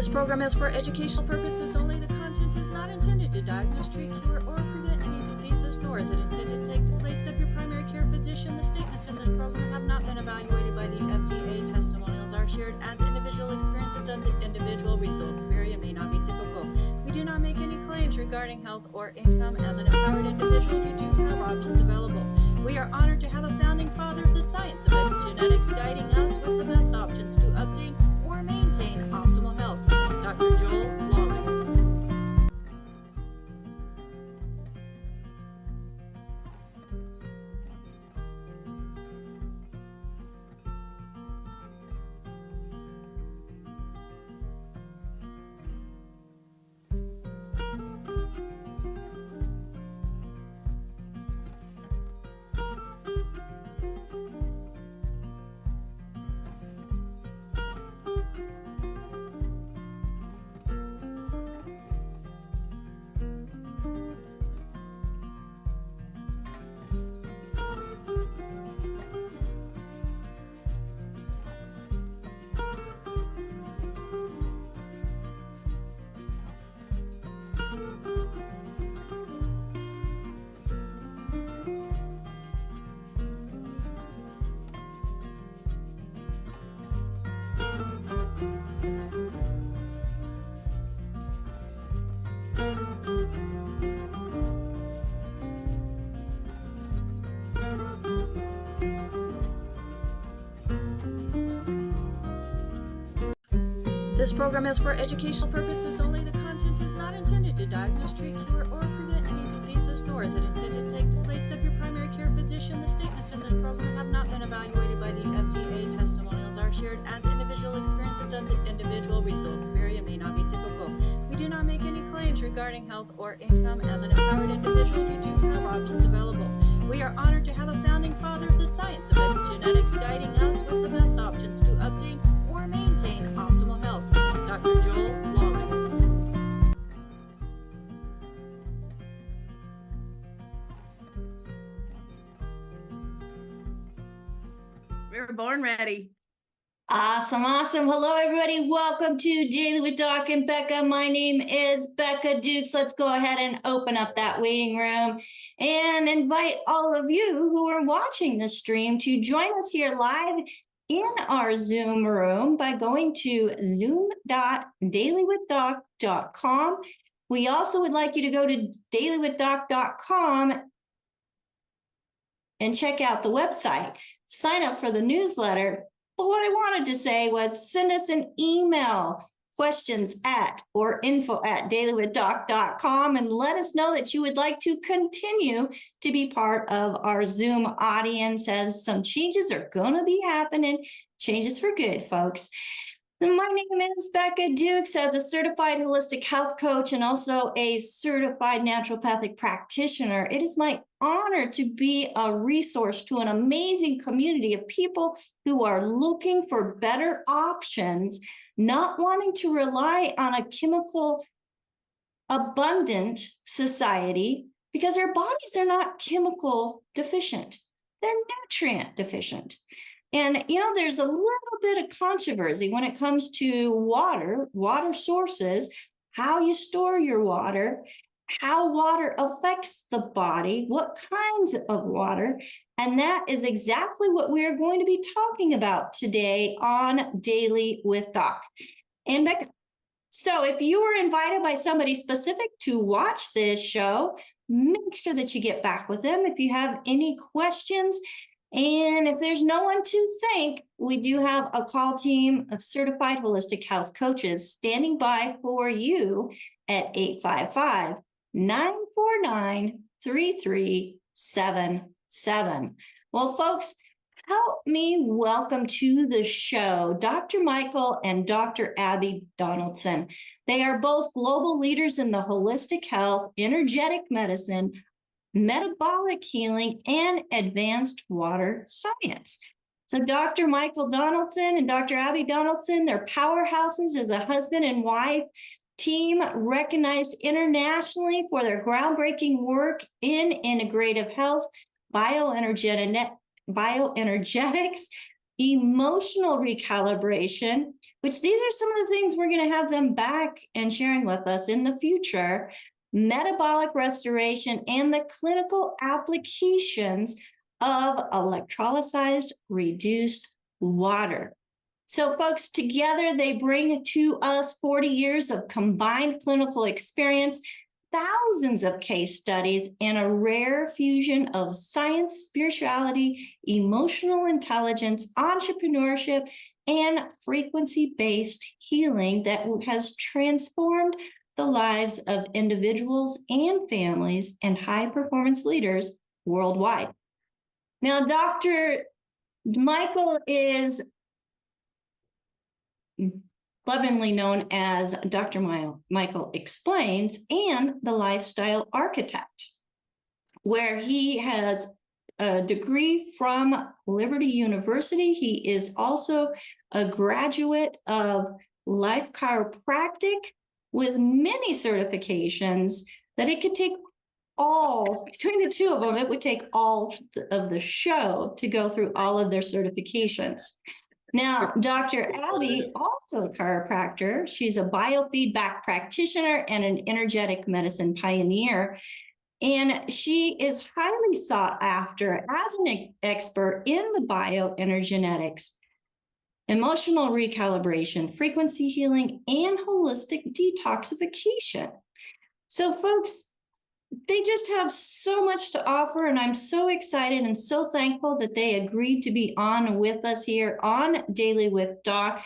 This program is for educational purposes only. The content is not intended to diagnose, treat, cure, or prevent any diseases, nor is it intended to take the place of your primary care physician. The statements in this program have not been evaluated by the FDA. Testimonials are shared as individual experiences of the individual. Results vary and may not be typical. We do not make any claims regarding health or income. As an empowered individual, you do have options available. We are honored to have a founding father of the science of epigenetics guiding us with the best options to obtain or maintain optimal health. Dr. Joel Wallach. This program is for educational purposes only. The content is not intended to diagnose, treat, cure, or prevent any diseases, nor is it intended to take the place of your primary care physician. The statements in this program have not been evaluated by the FDA. Testimonials are shared as individual experiences of the individual. Results vary and may not be typical. We do not make any claims regarding health or income. As an empowered individual, you do have options available. We are honored to have a founding father of the science of epigenetics guiding us with the best options to obtain or maintain optimal health. Dr. Joel Wallach. We were born ready. Awesome. Hello, everybody. Welcome to Daily with Doc and Becca. My name is Becca Dukes. Let's go ahead and open up that waiting room and invite all of you who are watching the stream to join us here live in our Zoom room by going to zoom.dailywithdoc.com. We also would like you to go to dailywithdoc.com and check out the website. Sign up for the newsletter. But what I wanted to say was send us an email, questions at or info@dailywithdoc.com, and let us know that you would like to continue to be part of our Zoom audience, as some changes are going to be happening, changes for good, folks. My name is Becca Dukes. As a certified holistic health coach and also a certified naturopathic practitioner, it is my honor to be a resource to an amazing community of people who are looking for better options, not wanting to rely on a chemical abundant society, because our bodies are not chemical deficient. They're nutrient deficient. And, there's a little bit of controversy when it comes to water sources, how you store your water, how water affects the body, what kinds of water. And that is exactly what we are going to be talking about today on Daily with Doc and Becca. So if you were invited by somebody specific to watch this show, make sure that you get back with them if you have any questions. And if there's no one to thank, we do have a call team of certified holistic health coaches standing by for you at 855-949-3377. Well, folks, help me welcome to the show Dr. Michael and Dr. Abby Donaldson. They are both global leaders in the holistic health, energetic medicine, metabolic healing, and advanced water science. So Dr. Michael Donaldson and Dr. Abby Donaldson, they're powerhouses as a husband and wife team, recognized internationally for their groundbreaking work in integrative health, bioenergetics, emotional recalibration, which these are some of the things we're going to have them back and sharing with us in the future, metabolic restoration, and the clinical applications of electrolyzed reduced water. So folks, together they bring to us 40 years of combined clinical experience, thousands of case studies, and a rare fusion of science, spirituality, emotional intelligence, entrepreneurship, and frequency-based healing that has transformed the lives of individuals and families and high-performance leaders worldwide. Now, Dr. Michael is lovingly known as Dr. Michael Explains and the Lifestyle Architect, where he has a degree from Liberty University. He is also a graduate of Life Chiropractic with many certifications that it could take all, between the two of them, it would take all of the show to go through all of their certifications. Now, Dr. Abby, also a chiropractor, she's a biofeedback practitioner and an energetic medicine pioneer. And she is highly sought after as an expert in the bioenergetics, emotional recalibration, frequency healing, and holistic detoxification. So, folks, they just have so much to offer, and I'm so excited and so thankful that they agreed to be on with us here on Daily with Doc.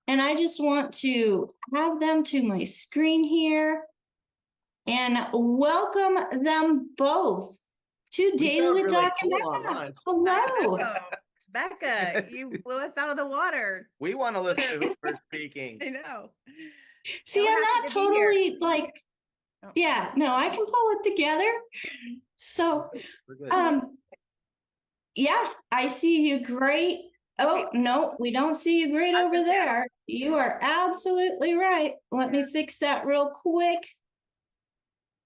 And I just want to add them to my screen here and welcome them both to Daily with Doc and Becca. Hello. Becca, you blew us out of the water. We want to listen to who's speaking. I know. See, So I'm happy not to be here. totally like, yeah, no, I can pull it together. So, We're good. yeah, I see you great. Oh, no, we don't see you great over there. You are absolutely right. Let me fix that real quick.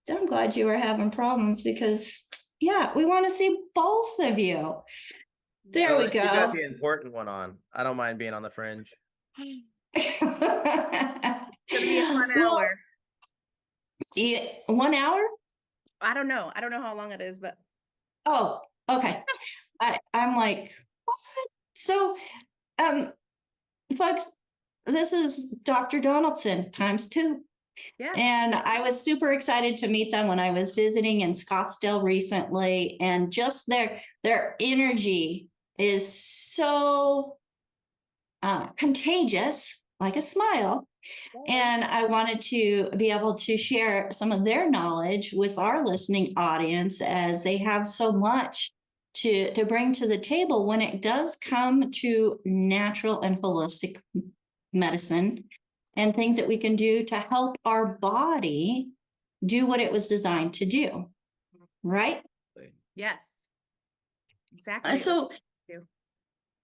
I'm glad you were having problems because, yeah, we want to see both of you. There we You got go. the important one on. I don't mind being on the fringe. It's gonna be a fun hour. 1 hour? I don't know. I don't know how long it is, but Oh, okay. I'm like, what? So, folks, this is Dr. Donaldson ×2. yeah. And I was super excited to meet them when I was visiting in Scottsdale recently. And just their energy is so contagious, like a smile. And I wanted to be able to share some of their knowledge with our listening audience, as they have so much to bring to the table when it does come to natural and holistic medicine and things that we can do to help our body do what it was designed to do. Right? Yes. Exactly. So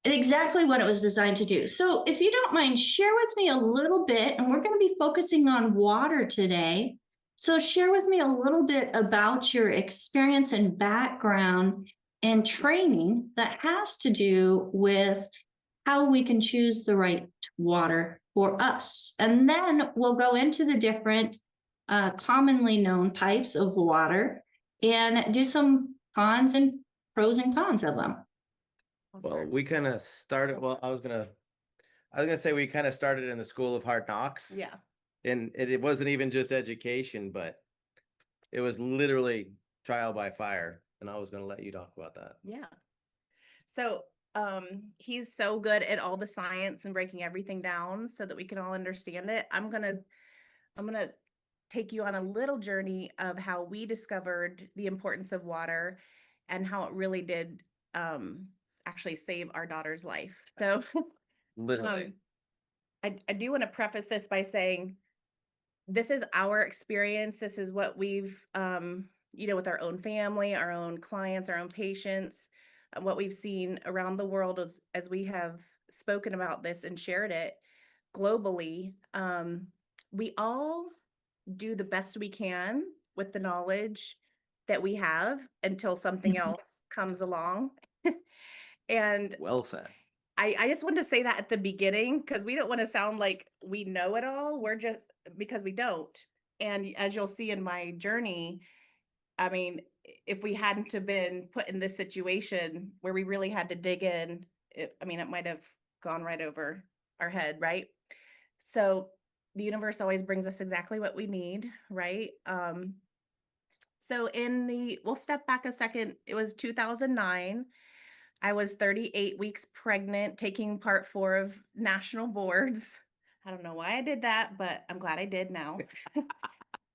exactly what it was designed to do. So if you don't mind, share with me a little bit, and we're going to be focusing on water today. So share with me a little bit about your experience and background and training that has to do with how we can choose the right water for us. And then we'll go into the different commonly known types of water and do some cons and pros and cons of them. Well, we kind of started. Well, I was gonna say we kind of started in the School of Hard Knocks. Yeah. And it wasn't even just education, but it was literally trial by fire. And I was gonna let you talk about that. Yeah. So he's so good at all the science and breaking everything down so that we can all understand it. I'm gonna take you on a little journey of how we discovered the importance of water and how it really did actually save our daughter's life. So Literally. I do want to preface this by saying this is our experience. This is what we've with our own family, our own clients, our own patients, what we've seen around the world as we have spoken about this and shared it globally. We all do the best we can with the knowledge that we have until something else comes along. And Well said. I just wanted to say that at the beginning because we don't want to sound like we know it all. We're just because we don't. And as you'll see in my journey, I mean, if we hadn't have been put in this situation where we really had to dig in, I mean, it might have gone right over our head, right? So the universe always brings us exactly what we need, right? So we'll step back a second. It was 2009. I was 38 weeks pregnant, taking part 4 of national boards. I don't know why I did that, but I'm glad I did now.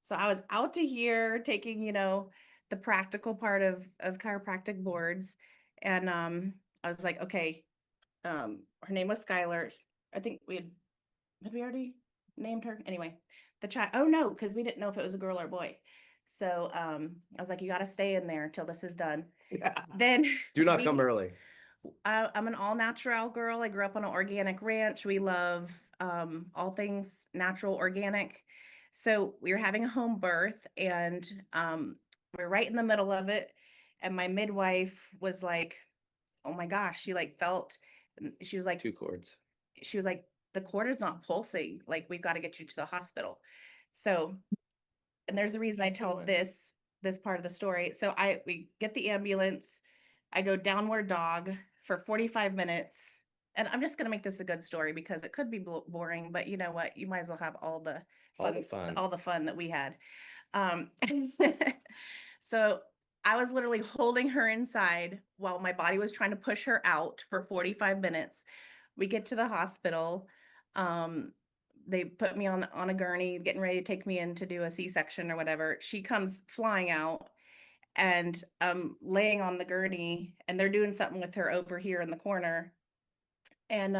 So I was out to here taking, the practical part of chiropractic boards. And I was like, okay, her name was Skylar. I think had we already named her? Anyway, the child, oh no, because we didn't know if it was a girl or a boy. So I was like, you got to stay in there till this is done. Then Do not come early. I'm an all natural girl. I grew up on an organic ranch. We love all things natural, organic. So we were having a home birth and we're right in the middle of it. And my midwife was like, oh my gosh, she like felt, she was like, 2 cords. she was like, the cord is not pulsing. Like, we've got to get you to the hospital. So, and there's a reason I tell this part of the story. So we get the ambulance. I go downward dog for 45 minutes. And I'm just going to make this a good story because it could be boring, but you know what? You might as well have all the fun that we had. So I was literally holding her inside while my body was trying to push her out for 45 minutes. We get to the hospital. They put me on a gurney, getting ready to take me in to do a C-section or whatever. She comes flying out and laying on the gurney, and they're doing something with her over here in the corner. And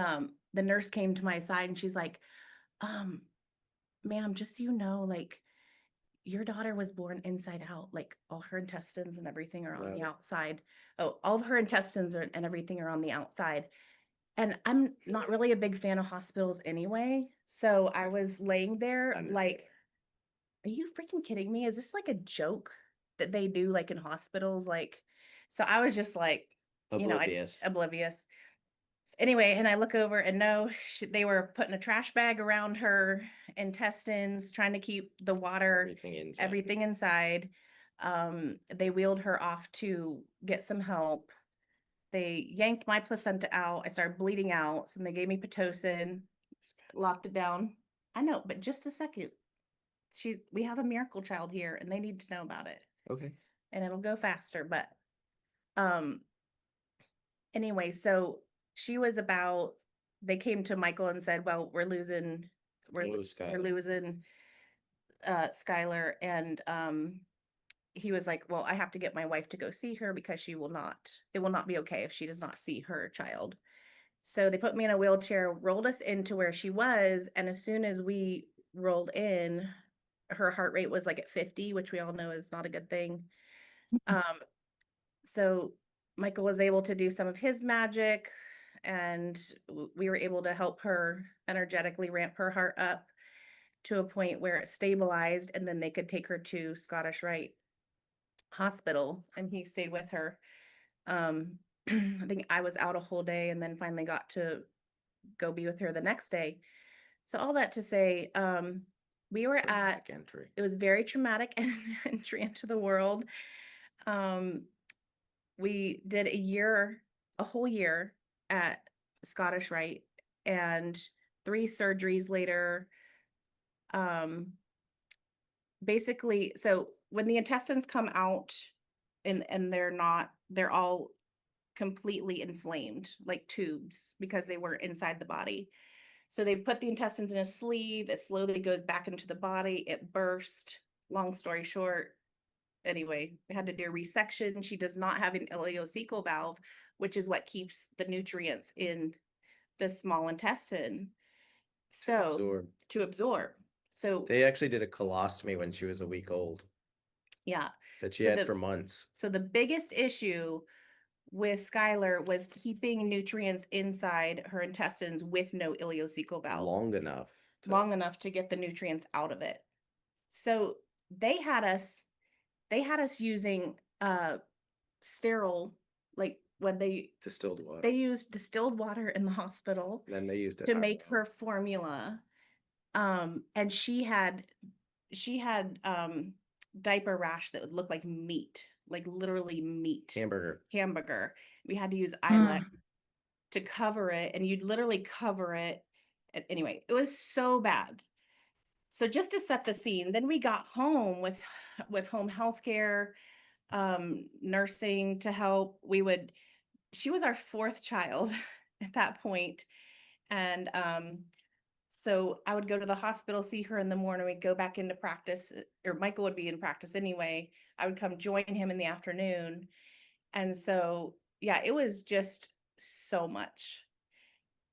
the nurse came to my side and she's like, ma'am, just so you know, like, your daughter was born inside out, like all her intestines and everything are on the outside. Oh, all of her intestines and everything are on the outside. And I'm not really a big fan of hospitals anyway. So I was laying there like, are you freaking kidding me? Is this like a joke that they do like in hospitals? Like, so I was just like, oblivious. Anyway, and I look over and no, they were putting a trash bag around her intestines, trying to keep the water, everything inside. They wheeled her off to get some help. They yanked my placenta out. I started bleeding out. So they gave me Pitocin, locked it down. I know, but just a second. We have a miracle child here and they need to know about it. Okay. And it'll go faster. But anyway, so she was they came to Michael and said, well, we're losing Skylar. And he was like, well, I have to get my wife to go see her because it will not be okay if she does not see her child. So they put me in a wheelchair, rolled us into where she was. And as soon as we rolled in, her heart rate was like at 50, which we all know is not a good thing. So Michael was able to do some of his magic and we were able to help her energetically ramp her heart up to a point where it stabilized, and then they could take her to Scottish Rite Hospital and he stayed with her. I think I was out a whole day and then finally got to go be with her the next day. So all that to say, we were it was very traumatic entry into the world. We did a whole year at Scottish Rite, and 3 surgeries later. Basically, so when the intestines come out and they're all completely inflamed like tubes because they were inside the body. So they put the intestines in a sleeve, it slowly goes back into the body, it burst. Long story short, anyway, we had to do a resection. She does not have an ileocecal valve, which is what keeps the nutrients in the small intestine. So to absorb. So they actually did a colostomy when she was a week old. Yeah. That she had for months. So the biggest issue with Skylar was keeping nutrients inside her intestines with no ileocecal valve. Long enough to get the nutrients out of it. So they had us using sterile, like when they Distilled water. they used distilled water in the hospital Then they used it to make her formula. And she had diaper rash that would look like meat, like literally meat. Hamburger. We had to use eyelet to cover it, and you'd literally cover it. Anyway, it was so bad. So just to set the scene, then we got home with home health care, nursing to help. She was our fourth child at that point. And so I would go to the hospital, see her in the morning, we'd go back into practice, or Michael would be in practice anyway. I would come join him in the afternoon. And so, yeah, it was just so much.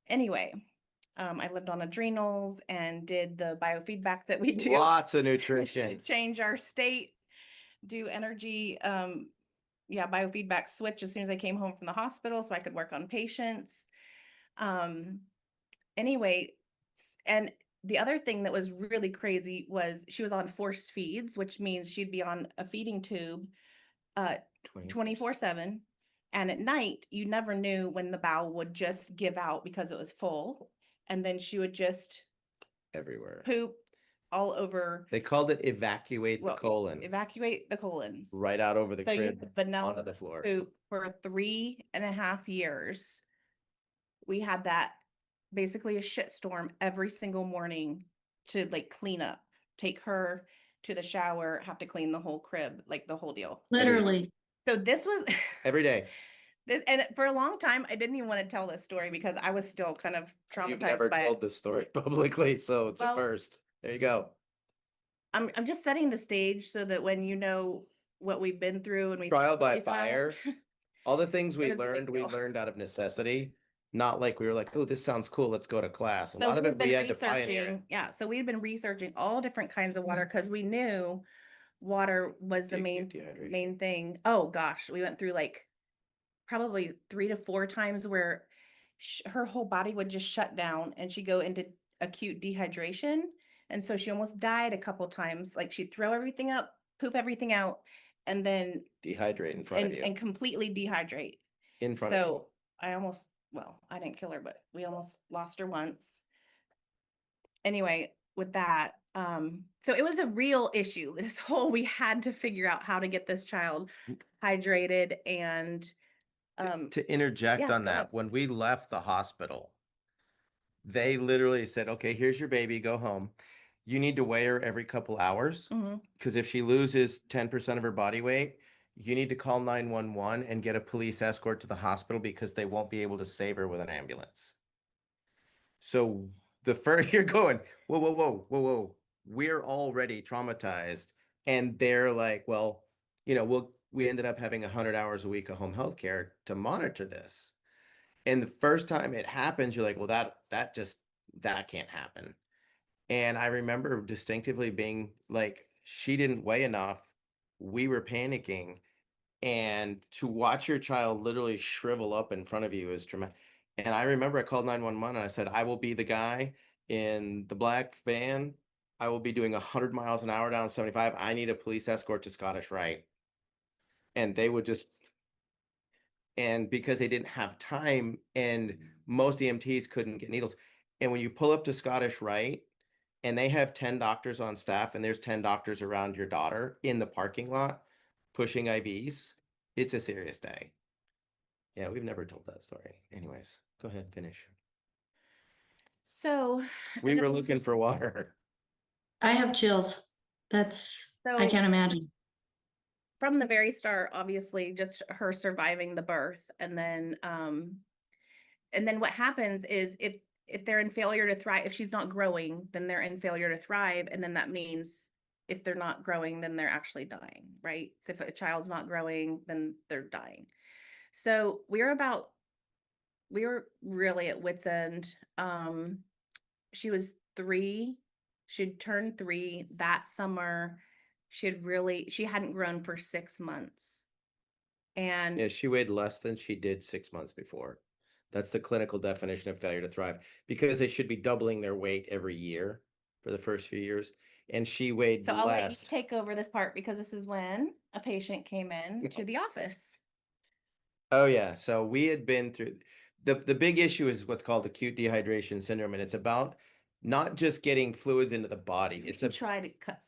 Anyway, I lived on adrenals and did the biofeedback that we do. Lots of nutrition. Change our state, do energy, biofeedback switch as soon as I came home from the hospital so I could work on patients. Anyway, and the other thing that was really crazy was she was on forced feeds, which means she'd be on a feeding tube 24/7. And at night, you never knew when the bowel would just give out because it was full. And then she would just everywhere poop all over. They called it evacuate the colon. Evacuate the colon. Right out over the crib, vanilla onto the floor. Poop for 3.5 years. We had that basically a shitstorm every single morning to like clean up, take her to the shower, have to clean the whole crib, like the whole deal. Literally. So this was every day. And for a long time, I didn't even want to tell this story because I was still kind of traumatized. You've never told this story publicly, so it's a first. There you go. I'm just setting the stage so that when you know what we've been through and we trial by fire, all the things we learned out of necessity. Not like we were like, oh, this sounds cool, let's go to class. A lot of it we had to pioneer. Yeah, so we'd been researching all different kinds of water because we knew water was the main thing. Oh gosh, we went through like probably 3 to 4 times where her whole body would just shut down and she'd go into acute dehydration. And so she almost died a couple times. Like she'd throw everything up, poop everything out, and then dehydrate in front of you. And completely dehydrate. In front of you. So I didn't kill her, but we almost lost her once. Anyway, with that, so it was a real issue. We had to figure out how to get this child hydrated and to interject on that, when we left the hospital, they literally said, okay, here's your baby, go home. You need to weigh her every couple hours because if she loses 10% of her body weight, you need to call 911 and get a police escort to the hospital because they won't be able to save her with an ambulance. So the first you're going, whoa. We're already traumatized. And they're like, well, we ended up having 100 hours a week of home health care to monitor this. And the first time it happens, you're like, well, that can't happen. And I remember distinctively being like, she didn't weigh enough. We were panicking. And to watch your child literally shrivel up in front of you is traumatic. And I remember I called 911 and I said, I will be the guy in the black van. I will be doing 100 miles an hour down 75. I need a police escort to Scottish Rite. And they would and because they didn't have time and most EMTs couldn't get needles. And when you pull up to Scottish Rite and they have 10 doctors on staff and there's 10 doctors around your daughter in the parking lot pushing IVs, it's a serious day. Yeah, we've never told that story. Anyways, go ahead, finish. So we were looking for water. I have chills. I can't imagine. From the very start, obviously, just her surviving the birth, and then what happens is if they're in failure to thrive, if she's not growing, then they're in failure to thrive, and then that means if they're not growing, then they're actually dying, right? So if a child's not growing, then they're dying. So we were really at wit's end. She was 3. She'd turned 3 that summer. She hadn't grown for 6 months. And yeah, she weighed less than she did 6 months before. That's the clinical definition of failure to thrive, because they should be doubling their weight every year for the first few years. And she weighed less. So I'll let you take over this part because this is when a patient came in to the office. Oh yeah. So we had been through the big issue is what's called acute dehydration syndrome, and it's about not just getting fluids into the body. It's We tried to cut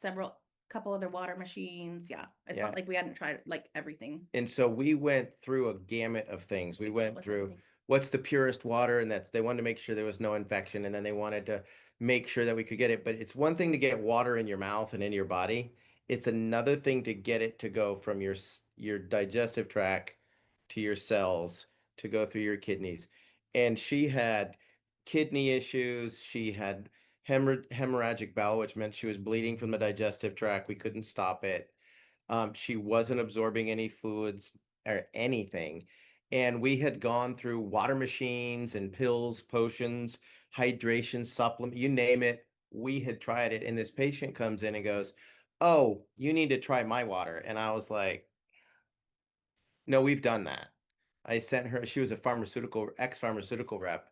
couple other water machines. Yeah. It's Yeah. not like we hadn't tried like everything. And so we went through a gamut of things. We went was through everything. what's the purest water, and they wanted to make sure there was no infection, and then they wanted to make sure that we could get it. But it's one thing to get water in your mouth and in your body. It's another thing to get it to go from your digestive tract to your cells to go through your kidneys. And she had kidney issues. She had hemorrhagic bowel, which meant she was bleeding from the digestive tract. We couldn't stop it. She wasn't absorbing any fluids or anything. And we had gone through water machines and pills, potions, hydration supplement, you name it. We had tried it. And this patient comes in and goes, "Oh, you need to try my water." And I was like, "No, we've done that." I sent her, she was a ex-pharmaceutical rep.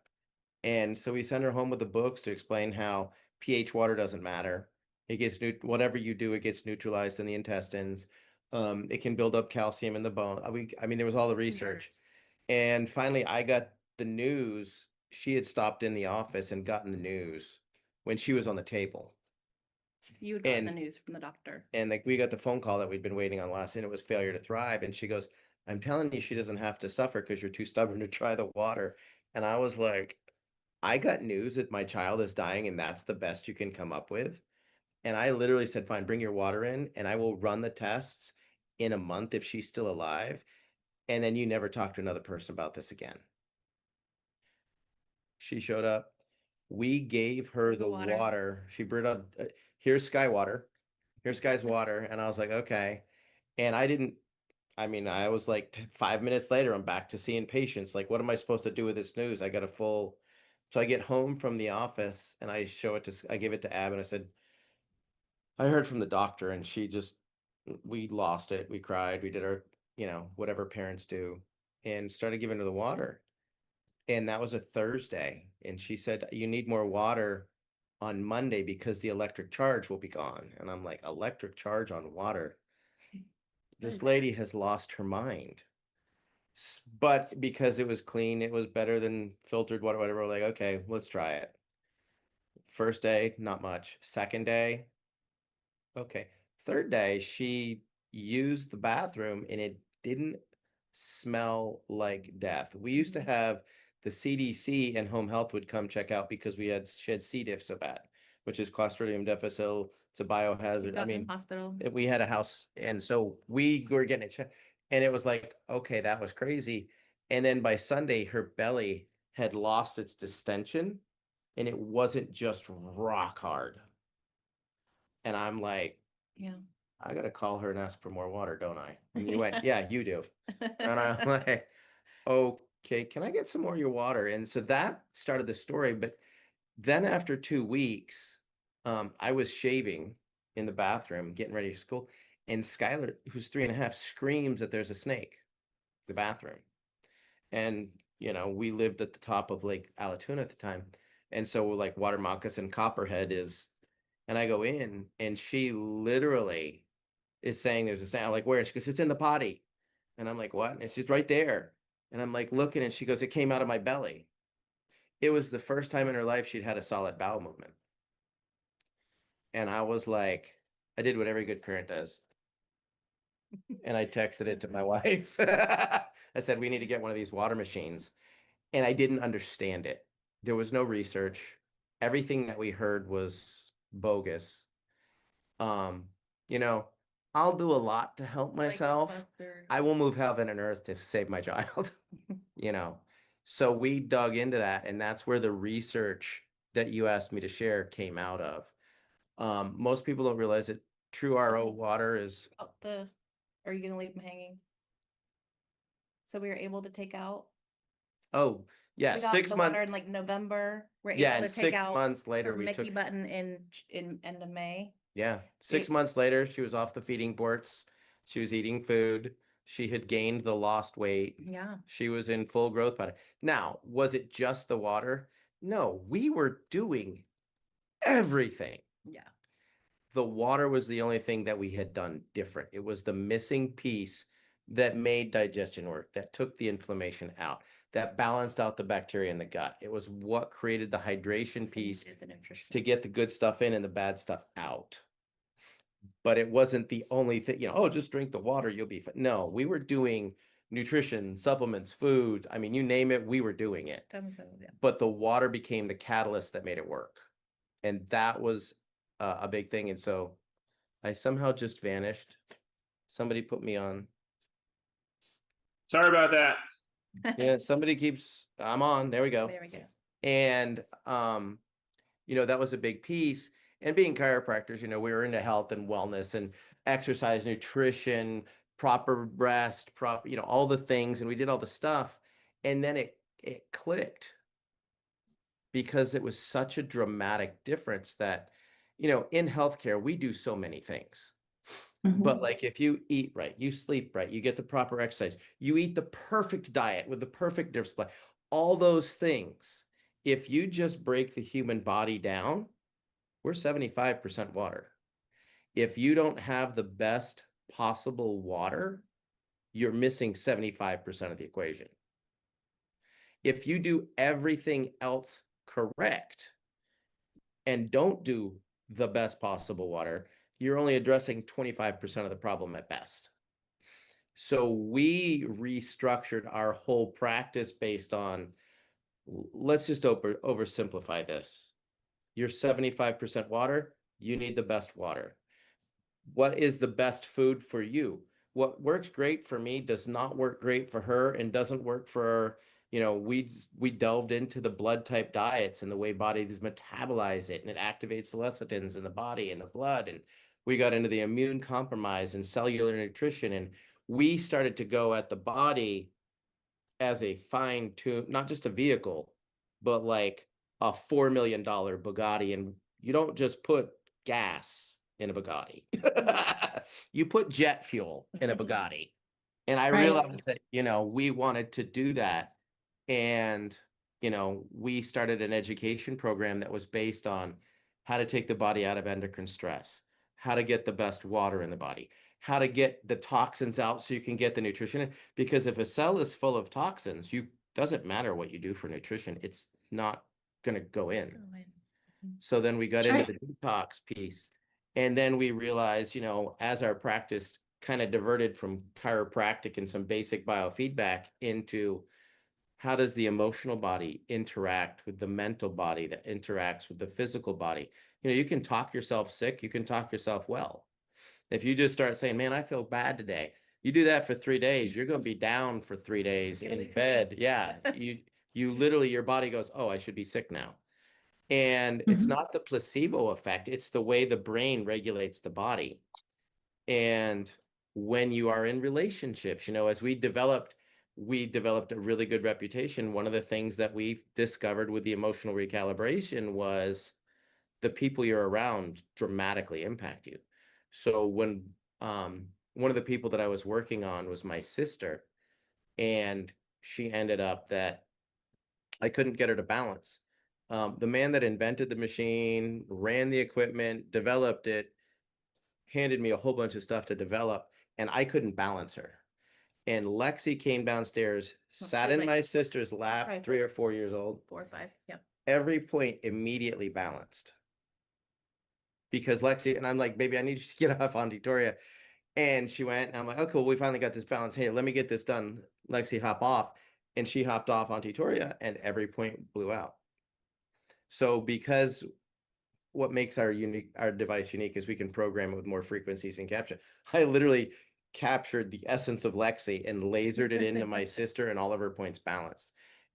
And so we sent her home with the books to explain how pH water doesn't matter. It gets whatever you do, it gets neutralized in the intestines. It can build up calcium in the bone. I mean, there was all the research. And finally, I got the news. She had stopped in the office and gotten the news when she was on the table. You had gotten the news from the doctor. And like we got the phone call that we'd been waiting on last, and it was failure to thrive. And she goes, "I'm telling you, she doesn't have to suffer because you're too stubborn to try the water." And I was like, I got news that my child is dying and that's the best you can come up with. And I literally said, "Fine, bring your water in and I will run the tests in a month if she's still alive. And then you never talk to another person about this again." She showed up. We gave her the water. She brought up, "Here's Sky water. Here's Sky's water." And I was like, "Okay." And I was like 5 minutes later, I'm back to seeing patients. Like, what am I supposed to do with this news? I got so I get home from the office and I give it to Ab and I said, "I heard from the doctor," and we lost it. We cried. We did our, whatever parents do, and started giving her the water. And that was a Thursday. And she said, "You need more water on Monday because the electric charge will be gone." And I'm like, electric charge on water? This lady has lost her mind. But because it was clean, it was better than filtered water, whatever. We're like, okay, let's try it. First day, not much. Second day, okay. Third day, she used the bathroom and it didn't smell like death. We used to have the CDC and home health would come check out because she had C. diff so bad, which is Clostridium difficile. It's a biohazard. I mean, hospital. We had a house, and so we were getting it checked, and it was like, okay, that was crazy. And then by Sunday, her belly had lost its distension, and it wasn't just rock hard. And I'm like, yeah, I gotta call her and ask for more water, don't I? And you went, "Yeah, you do." And I'm like, "Okay, can I get some more of your water?" And so that started the story. But then after 2 weeks, I was shaving in the bathroom, getting ready for school, and Skylar, who's 3.5, screams that there's a snake in the bathroom. And, we lived at the top of Lake Allatoona at the time. And so like water moccasin Copperhead and I go in and she literally is saying there's a snake. I'm like, "Where?" And she goes, "It's in the potty." And I'm like, "What?" And it's just right there. And I'm like looking, and she goes, "It came out of my belly." It was the first time in her life she'd had a solid bowel movement. And I was like, I did what every good parent does. And I texted it to my wife. I said, "We need to get one of these water machines." And I didn't understand it. There was no research. Everything that we heard was bogus. I'll do a lot to help myself. I will move heaven and earth to save my child. So we dug into that, and that's where the research that you asked me to share came out of. Most people don't realize that true RO water is. Are you gonna leave them hanging? So we were able to take out. Oh yeah, we got 6 the months. water in like November. We're Yeah, able and to take 6 out months later we Mickey took. Button in end of May. Yeah, 6 months later she was off the feeding ports. She was eating food. She had gained the lost weight. Yeah. She was in full growth pattern. Now, was it just the water? No, we were doing everything. Yeah. The water was the only thing that we had done different. It was the missing piece that made digestion work, that took the inflammation out, that balanced out the bacteria in the gut. It was what created the hydration piece to get the good stuff in and the bad stuff out. But it wasn't the only thing, oh, just drink the water, you'll be fine. No, we were doing nutrition, supplements, foods. I mean, you name it, we were doing it. But the water became the catalyst that made it work. And that was a big thing. And so I somehow just vanished. Somebody put me on. Sorry about that. Yeah, somebody keeps, I'm on, there we go. There we go. And, that was a big piece. And being chiropractors, we were into health and wellness and exercise, nutrition, proper rest, all the things. And we did all the stuff. And then it clicked because it was such a dramatic difference that, in healthcare, we do so many things. But like if you eat right, you sleep right, you get the proper exercise, you eat the perfect diet with the perfect dinner supply, all those things, if you just break the human body down, we're 75% water. If you don't have the best possible water, you're missing 75% of the equation. If you do everything else correct and don't do the best possible water, you're only addressing 25% of the problem at best. So we restructured our whole practice based on, let's just oversimplify this. You're 75% water, you need the best water. What is the best food for you? What works great for me does not work great for her and doesn't work for, we delved into the blood type diets and the way bodies metabolize it, and it activates the lecithins in the body and the blood. And we got into the immune compromise and cellular nutrition. And we started to go at the body as a fine tune, not just a vehicle, but like a $4 million Bugatti. And you don't just put gas in a Bugatti. You put jet fuel in a Bugatti. And I realized that, we wanted to do that. And, we started an education program that was based on how to take the body out of endocrine stress, how to get the best water in the body, how to get the toxins out so you can get the nutrition in. Because if a cell is full of toxins, doesn't matter what you do for nutrition, it's not going to go in. So then we got into the detox piece. And then we realized, as our practice kind of diverted from chiropractic and some basic biofeedback into how does the emotional body interact with the mental body that interacts with the physical body? You can talk yourself sick, you can talk yourself well. If you just start saying, man, I feel bad today, you do that for 3 days, you're going to be down for 3 days in bed. Yeah. You literally, your body goes, oh, I should be sick now. And it's not the placebo effect. It's the way the brain regulates the body. And when you are in relationships, as we developed a really good reputation. One of the things that we discovered with the emotional recalibration was the people you're around dramatically impact you. So when one of the people that I was working on was my sister, and she ended up that I couldn't get her to balance. The man that invented the machine, ran the equipment, developed it, handed me a whole bunch of stuff to develop, and I couldn't balance her. And Lexi came downstairs, sat in my sister's lap, 3 or 4 years old. 4 or 5, yeah. Every point immediately balanced. Because Lexi, and I'm like, baby, I need you to get off on Victoria. And she went, and I'm like, oh, cool, we finally got this balance. Hey, let me get this done. Lexi, hop off. And she hopped off on Victoria, and every point blew out. So because what makes our device unique is we can program it with more frequencies and capture. I literally captured the essence of Lexi and lasered it into my sister, and all of her points balanced.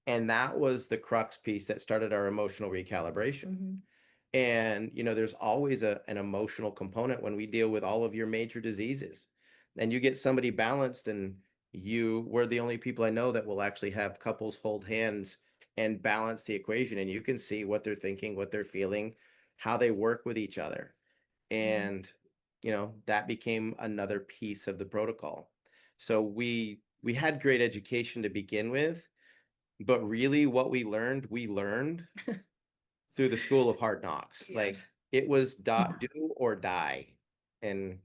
And that was the crux piece that started our emotional recalibration. And, there's always an emotional component when we deal with all of your major diseases. And you get somebody balanced, and we're the only people I know that will actually have couples hold hands and balance the equation. And you can see what they're thinking, what they're feeling, how they work with each other. And that became another piece of the protocol. So we had great education to begin with, but really what we learned through the school of hard knocks. Yeah. Like it was do or die. And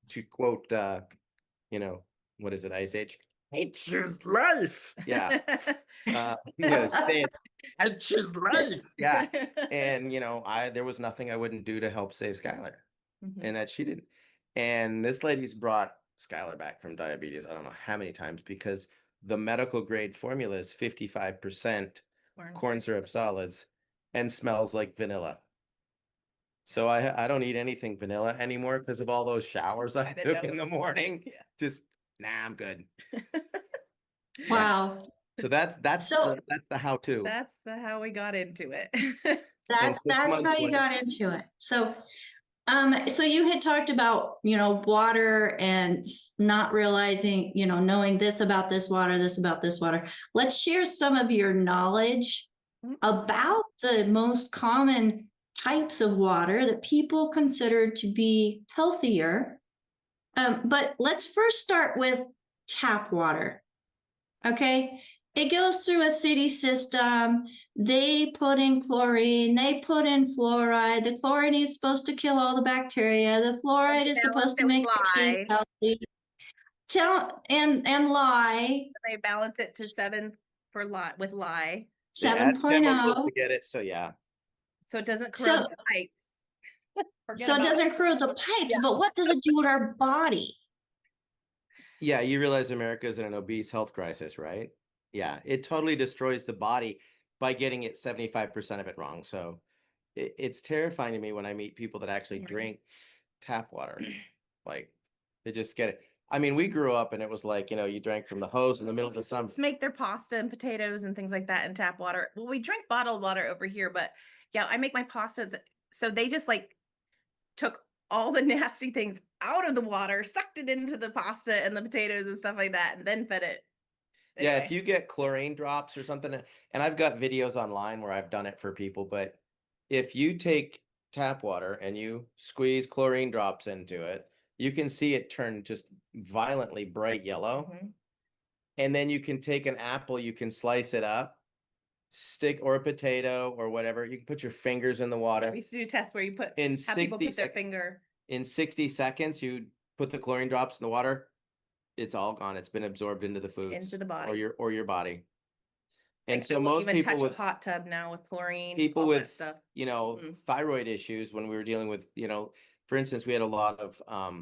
to quote, what is it, Ice Age? I choose life. Yeah. Say it. I choose life. Yeah. And there was nothing I wouldn't do to help save Skylar, and that she didn't. And this lady's brought Skylar back from diabetes, I don't know how many times, because the medical grade formula is 55% corn syrup solids and smells like vanilla. So I don't eat anything vanilla anymore because of all those showers I took in the morning. Yeah. Just I'm good. Wow. So that's the how-to. That's how we got into it. That's how you got into it. So you had talked about, water and not realizing, knowing this about this water, this about this water. Let's share some of your knowledge about the most common types of water that people consider to be healthier. But let's first start with tap water. Okay. It goes through a city system. They put in chlorine, they put in fluoride. The chlorine is supposed to kill all the bacteria. The fluoride is supposed to make your teeth healthy. And lye. They balance it to 7 with lye. 7.0. To get it, so yeah. So it doesn't corrode the pipes. So it doesn't corrode the pipes, but what does it do with our body? Yeah, you realize America is in an obese health crisis, right? Yeah, it totally destroys the body by getting it 75% of it wrong. So it's terrifying to me when I meet people that actually drink tap water. Like, they just get it. I mean, we grew up and it was like, you drank from the hose in the middle of the summer. Just make their pasta and potatoes and things like that in tap water. Well, we drink bottled water over here, but yeah, I make my pastas. So they just took all the nasty things out of the water, sucked it into the pasta and the potatoes and stuff like that, and then fed it. Anyway. Yeah, if you get chlorine drops or something, and I've got videos online where I've done it for people, but if you take tap water and you squeeze chlorine drops into it, you can see it turn just violently bright yellow. And then you can take an apple, you can slice it up, or a potato or whatever. You can put your fingers in the water. We used to do tests where you have people put their finger. In 60 seconds, you put the chlorine drops in the water. It's all gone. It's been absorbed into the foods, into the body, or your body. And so most people touch with a hot tub now with chlorine, people all with that stuff. Thyroid issues, when we were dealing with, for instance, we had a lot of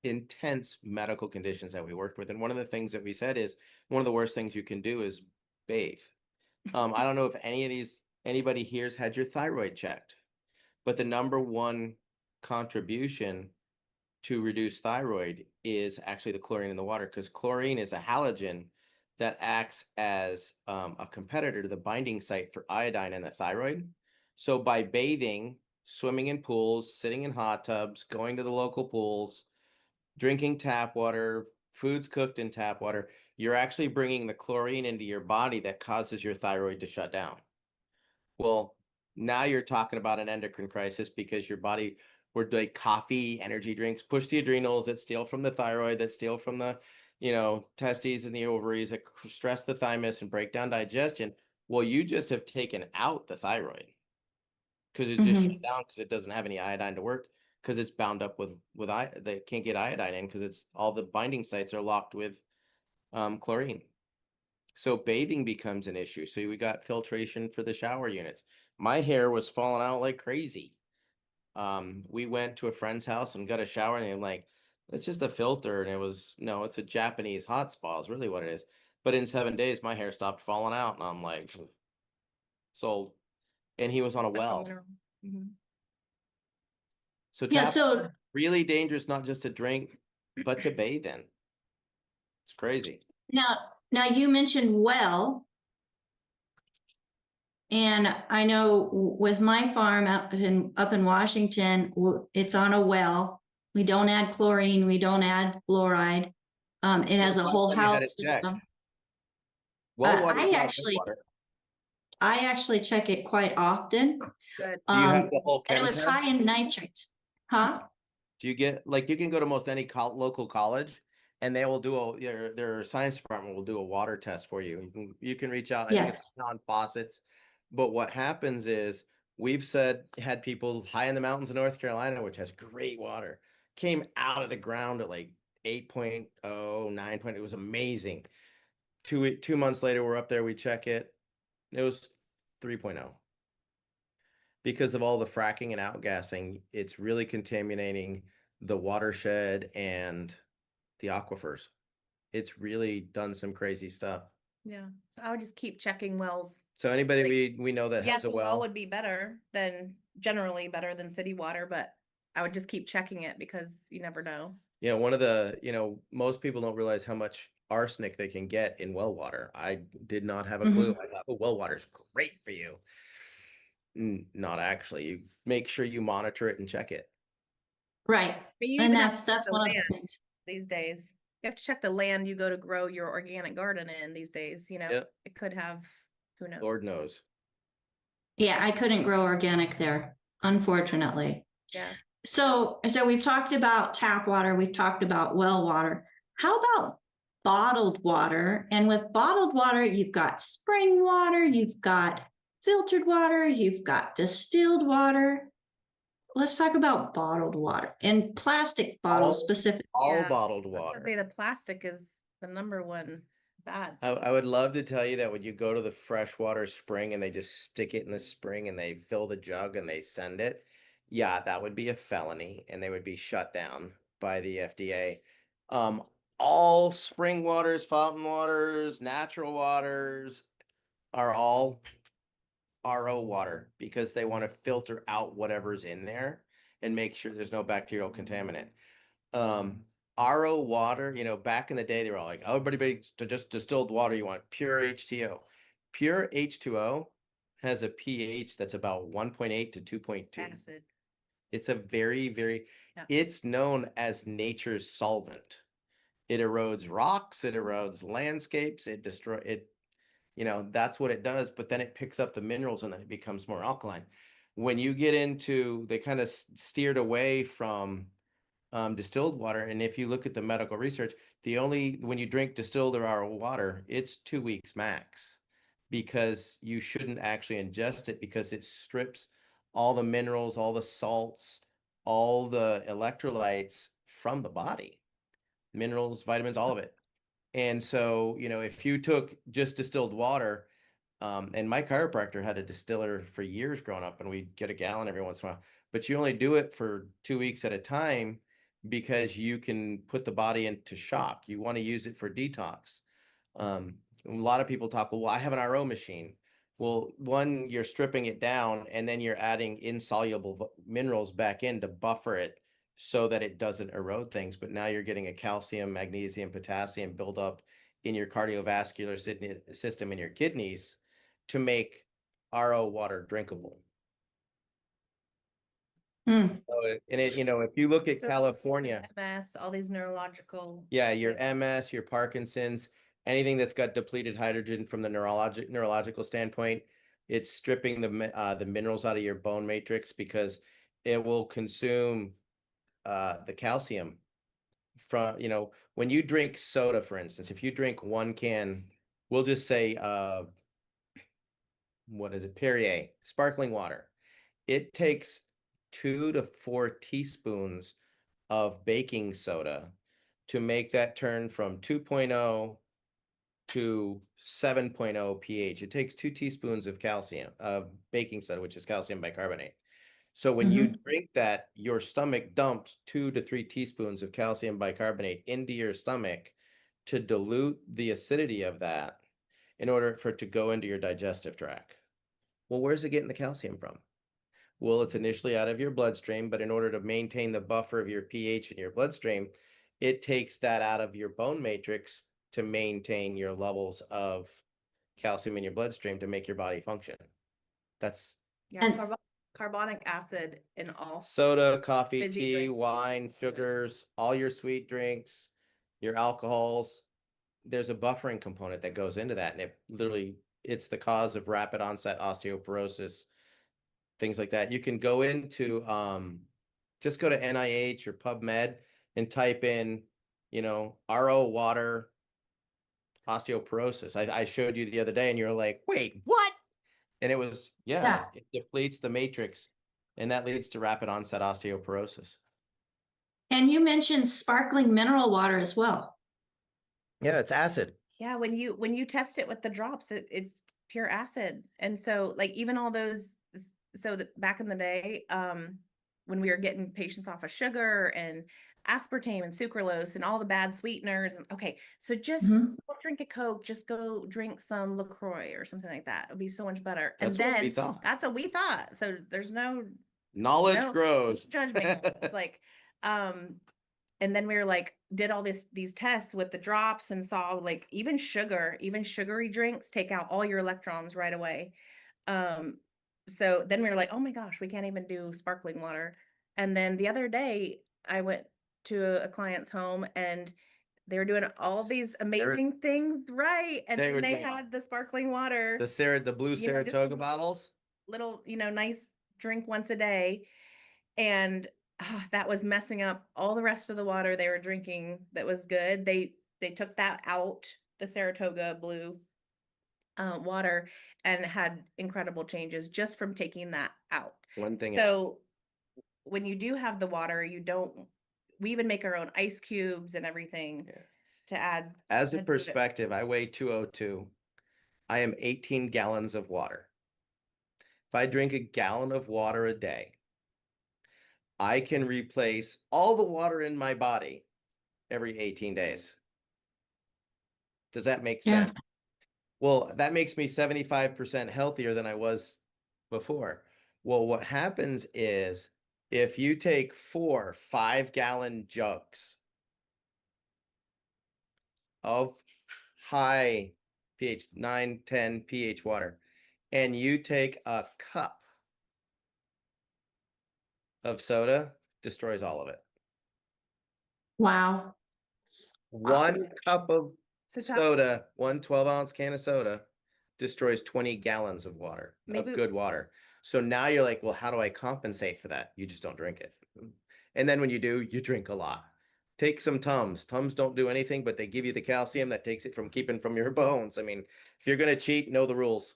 intense medical conditions that we worked with, and one of the things that we said is one of the worst things you can do is bathe. I don't know if anybody here's had your thyroid checked, but the number one contribution to reduce thyroid is actually the chlorine in the water, because chlorine is a halogen that acts as a competitor to the binding site for iodine in the thyroid. So by bathing, swimming in pools, sitting in hot tubs, going to the local pools, drinking tap water, foods cooked in tap water, you're actually bringing the chlorine into your body that causes your thyroid to shut down. Well, now you're talking about an endocrine crisis, because your body, we're like coffee, energy drinks, push the adrenals that steal from the thyroid, that steal from the, testes and the ovaries, that stress the thymus and break down digestion. Well, you just have taken out the thyroid because it's just shut down, because it doesn't have any iodine to work, because it's bound up with they can't get iodine in, because it's all the binding sites are locked with chlorine. So bathing becomes an issue. So we got filtration for the shower units. My hair was falling out like crazy. We went to a friend's house and got a shower, and I'm like, it's just a filter. And it was, no, it's a Japanese hot spa is really what it is. But in 7 days, my hair stopped falling out, and I'm like, sold. And he was on a well. So tap really dangerous, not just to drink, but to bathe in. It's crazy. Now you mentioned well, and I know with my farm up in Washington, it's on a well. We don't add chlorine, we don't add fluoride. It has a whole house system. I actually check it quite often. Good. Do you have the whole and it was high in nitrates. Huh? Do you get, you can go to most any local college, and they will do their science department will do a water test for you. You can reach out. I think it's on faucets. But what happens is, we've had people high in the mountains of North Carolina, which has great water, came out of the ground at like 8.0, 9. It was amazing. 2 months later, we're up there, we check it. It was 3.0. Because of all the fracking and outgassing, it's really contaminating the watershed and the aquifers. It's really done some crazy stuff. Yeah. So I would just keep checking wells. So anybody we know that Yes, has a a well well would be generally better than city water, but I would just keep checking it because you never know. Yeah, one of the, most people don't realize how much arsenic they can get in well water. I did not have a clue. I thought, oh, well water is great for you. Not actually. You make sure you monitor it and check it. Right. But you And even have to that's check one the of the land things. these days. You have to check the land you go to grow your organic garden in these days. Yep. It could have, who knows? Lord knows. Yeah, I couldn't grow organic there, unfortunately. Yeah. So we've talked about tap water, we've talked about well water. How about bottled water? And with bottled water, you've got spring water, you've got filtered water, you've got distilled water. Let's talk about bottled water and plastic bottles specifically. All Yeah. bottled I was water. gonna say the plastic is the number one bad. I would love to tell you that when you go to the freshwater spring and they just stick it in the spring and they fill the jug and they send it, yeah, that would be a felony and they would be shut down by the FDA. All spring waters, fountain waters, natural waters are all RO water because they want to filter out whatever's in there and make sure there's no bacterial contaminant. RO water, back in the day, they were all like, oh, everybody just distilled water. You want pure H2O. Pure H2O has a pH that's about 1.8 to 2.2. Acid. It's a very, very, it's known as nature's solvent. It erodes rocks, it erodes landscapes, it destroys it. That's what it does, but then it picks up the minerals and then it becomes more alkaline. When you get into, they kind of steered away from distilled water. And if you look at the medical research, when you drink distilled or RO water, it's 2 weeks max because you shouldn't actually ingest it because it strips all the minerals, all the salts, all the electrolytes from the body, minerals, vitamins, all of it. And so, if you took just distilled water, and my chiropractor had a distiller for years growing up, and we'd get a gallon every once in a while, but you only do it for 2 weeks at a time because you can put the body into shock. You want to use it for detox. A lot of people talk, well, I have an RO machine. Well, one, you're stripping it down and then you're adding insoluble minerals back in to buffer it so that it doesn't erode things. But now you're getting a calcium, magnesium, potassium buildup in your cardiovascular system in your kidneys to make RO water drinkable. So, and if you look at California, MS, all these neurological. Yeah, your MS, your Parkinson's, anything that's got depleted hydrogen from the neurological standpoint, it's stripping the minerals out of your bone matrix because it will consume the calcium from, when you drink soda, for instance, if you drink 1 can, we'll just say, what is it? Perrier, sparkling water. It takes 2 to 4 teaspoons of baking soda to make that turn from 2.0 to 7.0 pH. It takes 2 teaspoons of baking soda, which is calcium bicarbonate. So when you drink that, your stomach dumps 2 to 3 teaspoons of calcium bicarbonate into your stomach to dilute the acidity of that in order for it to go into your digestive tract. Well, where's it getting the calcium from? Well, it's initially out of your bloodstream, but in order to maintain the buffer of your pH in your bloodstream, it takes that out of your bone matrix to maintain your levels of calcium in your bloodstream to make your body function. That's carbonic acid in all soda, coffee, tea, drinks. wine, sugars, all your sweet drinks, your alcohols. There's a buffering component that goes into that, and it's the cause of rapid onset osteoporosis, things like that. You can go into just go to NIH or PubMed and type in, RO water osteoporosis. I showed you the other day and you're like, wait, what? And it was, it depletes the matrix and that leads to rapid onset osteoporosis. And you mentioned sparkling mineral water as well. Yeah, it's acid. Yeah, when you test it with the drops, it's pure acid. And so like even all those, so that back in the day, when we were getting patients off of sugar and aspartame and sucralose and all the bad sweeteners, and okay, so just don't drink a Coke, just go drink some LaCroix or something like that. It would be so much better. That's And what then we thought. that's what we thought. So there's no Knowledge grows. judgment. It's like, and then we were like, did all these tests with the drops and saw like even sugary drinks take out all your electrons right away. So then we were like, oh my gosh, we can't even do sparkling water. And then the other day I went to a client's home and they were doing all these amazing things right. And then they had the sparkling water. The blue Saratoga bottles. Little, nice drink once a day. And that was messing up all the rest of the water they were drinking that was good. They took that out, the Saratoga blue water, and had incredible changes just from taking that out. One thing. So when you do have the water, we even make our own ice cubes and everything to add. As a perspective, I weigh 202. I am 18 gallons of water. If I drink a gallon of water a day, I can replace all the water in my body every 18 days. Does that make sense? Well, that makes me 75% healthier than I was before. Well, what happens is if you take 4 5-gallon jugs of high pH, 9, 10 pH water, and you take a cup of soda, destroys all of it. Wow. One cup of soda, 1 12-ounce can of soda destroys 20 gallons of water, of good water. So now you're like, well, how do I compensate for that? You just don't drink it. And then when you do, you drink a lot. Take some Tums. Tums don't do anything, but they give you the calcium that takes it from keeping from your bones. I mean, if you're going to cheat, know the rules.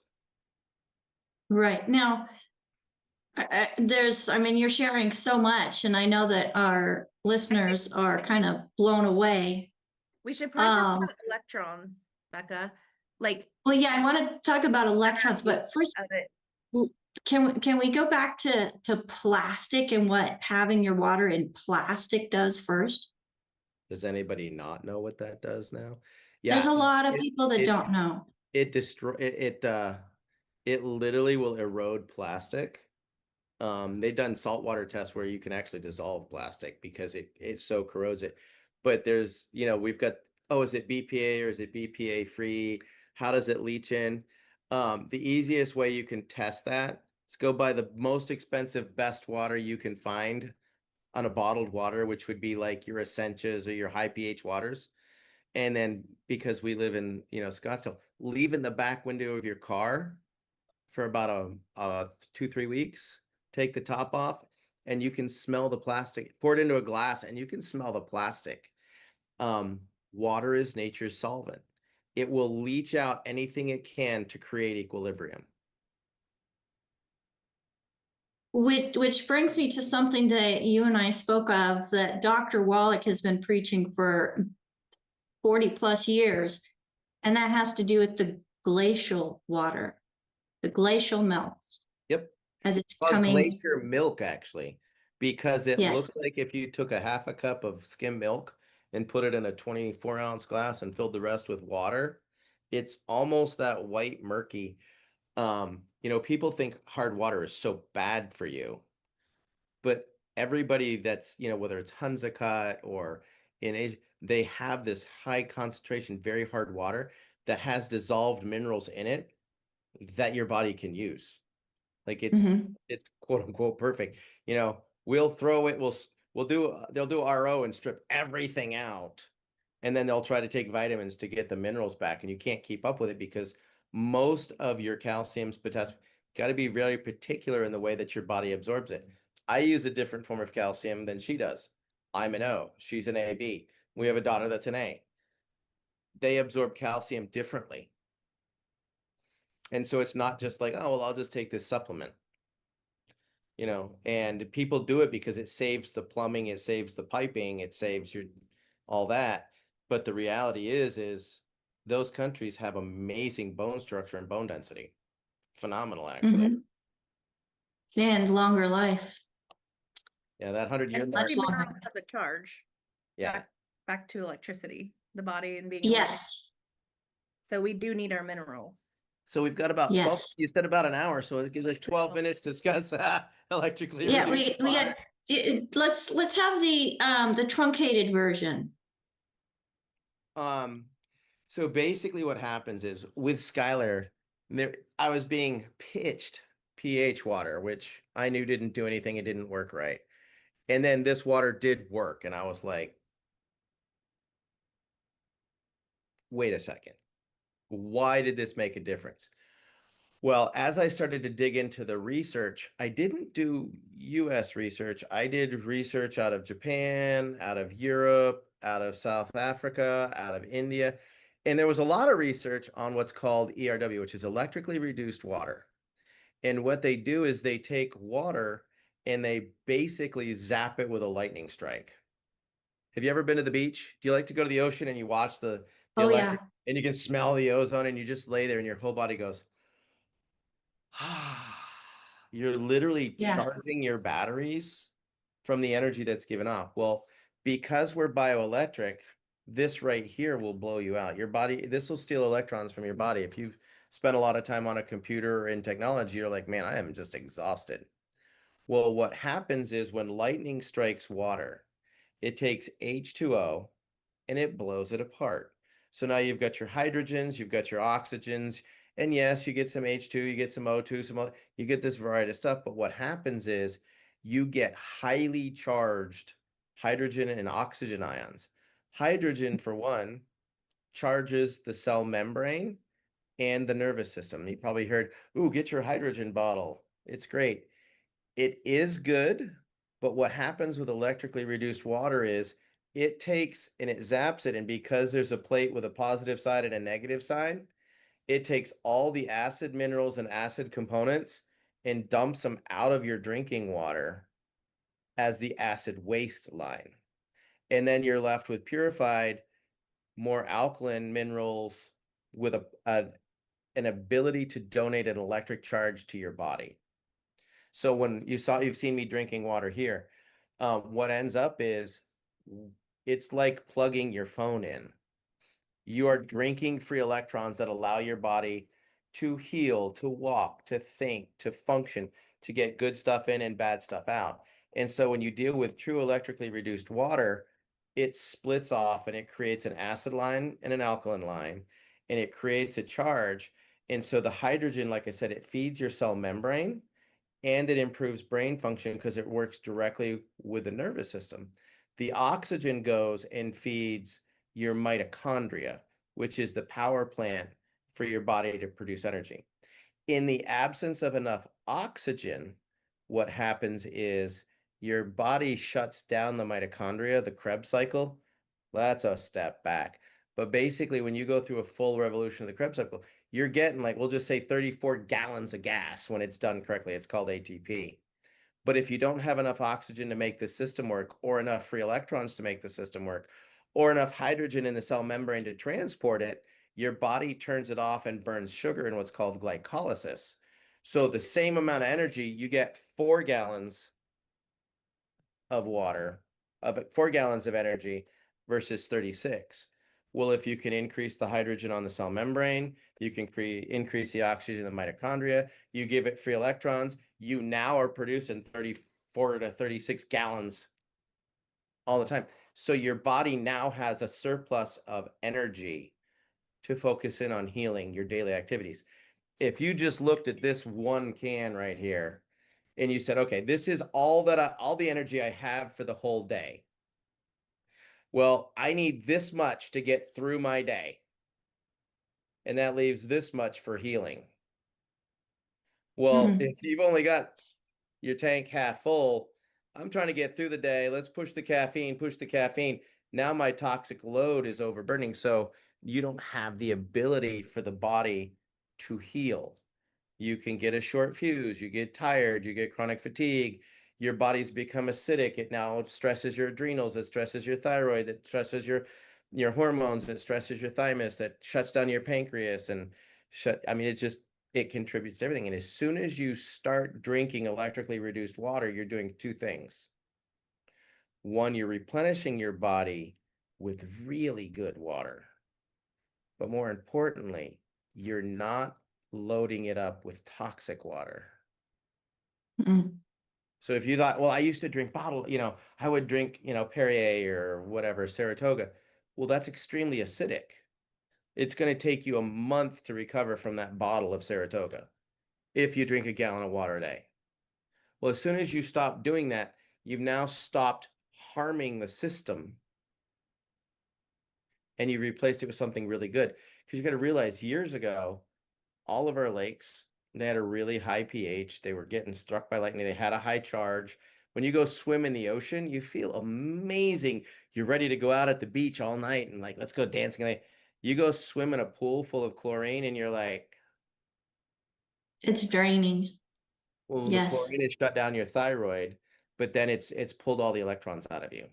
Right. Now, you're sharing so much, and I know that our listeners are kind of blown away. We should probably talk about electrons, Becca. Well, yeah, I want to talk about electrons, but first, can we go back to plastic and what having your water in plastic does first? Does anybody not know what that does now? Yeah, there's a lot of people that don't know. It literally will erode plastic. They've done saltwater tests where you can actually dissolve plastic because it so corrodes it. But there's, we've got, is it BPA or is it BPA free? How does it leach in? The easiest way you can test that is go buy the most expensive, best water you can find on a bottled water, which would be like your Essentias or your high pH waters. And then because we live in, Scottsdale, leave in the back window of your car for about 2-3 weeks, take the top off, and you can smell the plastic. Pour it into a glass and you can smell the plastic. Water is nature's solvent. It will leach out anything it can to create equilibrium. Which brings me to something that you and I spoke of that Dr. Wallach has been preaching for 40 plus years, and that has to do with the glacial water, the glacial milk. Yep. As it's coming. Glacier milk, actually, because it looks like if you took a half a cup of skim milk and put it in a 24-ounce glass and filled the rest with water, it's almost that white murky. People think hard water is so bad for you, but everybody that's, whether it's Hunsacut or in Asia, they have this high concentration, very hard water that has dissolved minerals in it that your body can use. Like it's quote unquote perfect. We'll throw it, they'll do RO and strip everything out. And then they'll try to take vitamins to get the minerals back. And you can't keep up with it because most of your calciums, potassium, got to be very particular in the way that your body absorbs it. I use a different form of calcium than she does. I'm an O, she's an AB. We have a daughter that's an A. They absorb calcium differently. And so it's not just like, oh, well, I'll just take this supplement. you know, and people do it because it saves the plumbing, it saves the piping, it saves your all that. But the reality is those countries have amazing bone structure and bone density. Phenomenal, actually. And longer life. Yeah, that 100-year And mark. every mineral has a charge. Yeah. Back to electricity, the body and being. Yes. So we do need our minerals. So we've got about 12, Yes. you said about an hour, so it gives us 12 minutes to discuss electrically Yeah, reduced we water. got, let's have the truncated version. So basically what happens is with Skylar, I was being pitched pH water, which I knew didn't do anything. It didn't work right. And then this water did work. And I was like, wait a second. Why did this make a difference? Well, as I started to dig into the research, I didn't do US research. I did research out of Japan, out of Europe, out of South Africa, out of India. And there was a lot of research on what's called ERW, which is electrically reduced water. And what they do is they take water and they basically zap it with a lightning strike. Have you ever been to the beach? Do you like to go to the ocean and you watch the electric and you can smell the ozone and you just lay there and your whole body goes, you're literally charging your batteries from the energy that's given off. Well, because we're bioelectric, this right here will blow you out. Your body, this will steal electrons from your body. If you spend a lot of time on a computer or in technology, you're like, man, I am just exhausted. Well, what happens is when lightning strikes water, it takes H2O and it blows it apart. So now you've got your hydrogens, you've got your oxygens, and yes, you get some H2, you get some O2, some other, you get this variety of stuff. But what happens is you get highly charged hydrogen and oxygen ions. Hydrogen, for one, charges the cell membrane and the nervous system. You probably heard, ooh, get your hydrogen bottle. It's great. It is good, but what happens with electrically reduced water is it takes and it zaps it. And because there's a plate with a positive side and a negative side, it takes all the acid minerals and acid components and dumps them out of your drinking water as the acid waste line. And then you're left with purified, more alkaline minerals with an ability to donate an electric charge to your body. So when you've seen me drinking water here, what ends up is it's like plugging your phone in. You are drinking free electrons that allow your body to heal, to walk, to think, to function, to get good stuff in and bad stuff out. And so when you deal with true electrically reduced water, it splits off and it creates an acid line and an alkaline line, and it creates a charge. And so the hydrogen, like I said, it feeds your cell membrane and it improves brain function because it works directly with the nervous system. The oxygen goes and feeds your mitochondria, which is the power plant for your body to produce energy. In the absence of enough oxygen, what happens is your body shuts down the mitochondria, the Krebs cycle. That's a step back. But basically, when you go through a full revolution of the Krebs cycle, you're getting, like, we'll just say 34 gallons of gas when it's done correctly. It's called ATP. But if you don't have enough oxygen to make the system work, or enough free electrons to make the system work, or enough hydrogen in the cell membrane to transport it, your body turns it off and burns sugar in what's called glycolysis. So the same amount of energy, you get 4 gallons of water, 4 gallons of energy versus 36. Well, if you can increase the hydrogen on the cell membrane, you can increase the oxygen in the mitochondria, you give it free electrons, you now are producing 34 to 36 gallons all the time. So your body now has a surplus of energy to focus in on healing your daily activities. If you just looked at this one can right here and you said, okay, this is all the energy I have for the whole day. Well, I need this much to get through my day. And that leaves this much for healing. Well, if you've only got your tank half full, I'm trying to get through the day. Let's push the caffeine. Now my toxic load is overburning. So you don't have the ability for the body to heal. you can get a short fuse, you get tired, you get chronic fatigue, your body's become acidic. It now stresses your adrenals, it stresses your thyroid, it stresses your hormones, it stresses your thymus, that shuts down your pancreas and it contributes to everything. And as soon as you start drinking electrically reduced water, you're doing two things. One, you're replenishing your body with really good water. But more importantly, you're not loading it up with toxic water. Mm. So if you thought, well, I used to drink bottled, I would drink, Perrier or whatever, Saratoga. Well, that's extremely acidic. It's going to take you a month to recover from that bottle of Saratoga if you drink a gallon of water a day. Well, as soon as you stop doing that, you've now stopped harming the system and you replaced it with something really good. Because you got to realize years ago, all of our lakes, they had a really high pH. They were getting struck by lightning. They had a high charge. When you go swim in the ocean, you feel amazing. You're ready to go out at the beach all night and like, let's go dancing. You go swim in a pool full of chlorine and you're like, it's draining. well, Yes. the chlorine has shut down your thyroid, but then it's pulled all the electrons out of you.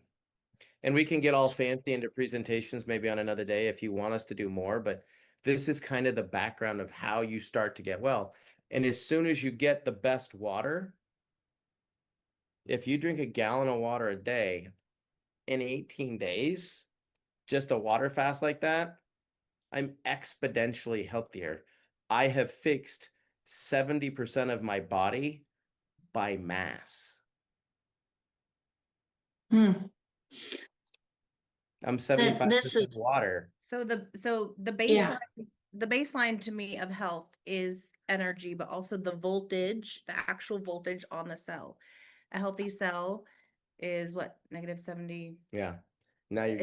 And we can get all fancy into presentations maybe on another day if you want us to do more, but this is kind of the background of how you start to get well. And as soon as you get the best water, if you drink a gallon of water a day in 18 days, just a water fast like that, I'm exponentially healthier. I have fixed 70% of my body by mass. I'm 75% water. So the baseline, the baseline to me of health is energy, but also the voltage, the actual voltage on the cell. A healthy cell is what, -70. Yeah. Now you're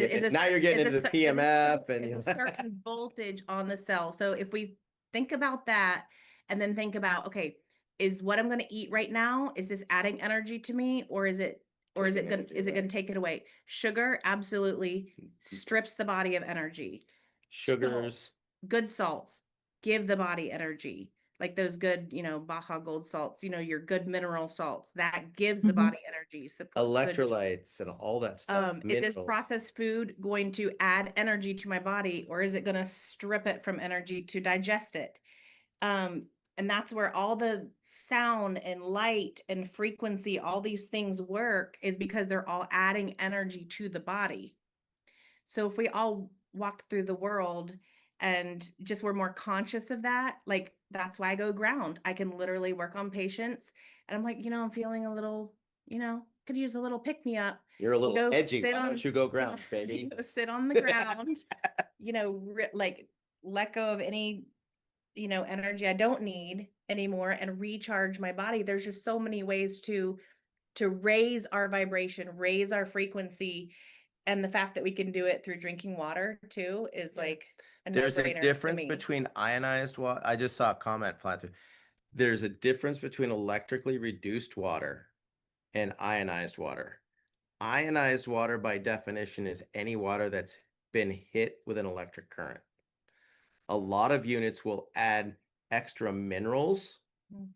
getting into the PMF and it's a certain voltage on the cell. So if we think about that and then think about, okay, is what I'm going to eat right now, is this adding energy to me, or is it going to take it away? Sugar absolutely strips the body of energy. Sugars, good salts give the body energy, like those good, Baja Gold salts, your good mineral salts, that gives the body energy, electrolytes and all that stuff. Is this processed food going to add energy to my body, or is it going to strip it from energy to digest it? And that's where all the sound and light and frequency, all these things work, is because they're all adding energy to the body. So if we all walked through the world and just were more conscious of that, like, that's why I go ground. I can literally work on patients and I'm like, I'm feeling a little, could use a little pick me up. You're a little edgy. Why don't you go ground, baby? Sit on the ground, like let go of any, energy I don't need anymore and recharge my body. There's just so many ways to raise our vibration, raise our frequency. And the fact that we can do it through drinking water too is like there's a difference between ionized water. I just saw a comment flat through. There's a difference between electrically reduced water and ionized water. Ionized water by definition is any water that's been hit with an electric current. A lot of units will add extra minerals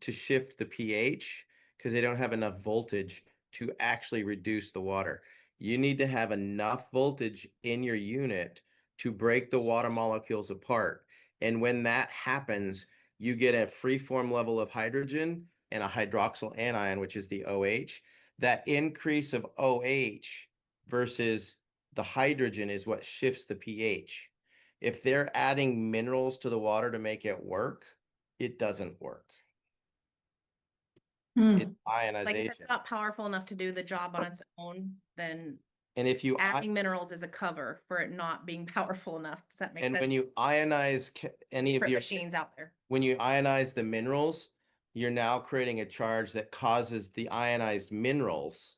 to shift the pH because they don't have enough voltage to actually reduce the water. You need to have enough voltage in your unit to break the water molecules apart. And when that happens, you get a free-form level of hydrogen and a hydroxyl anion, which is the OH. That increase of OH versus the hydrogen is what shifts the pH. If they're adding minerals to the water to make it work, it doesn't work. It's ionization. Like, if it's not powerful enough to do the job on its own, then if you adding minerals is a cover for it not being powerful enough. Does that make sense? And when you ionize any of your machines out there, when you ionize the minerals, you're now creating a charge that causes the ionized minerals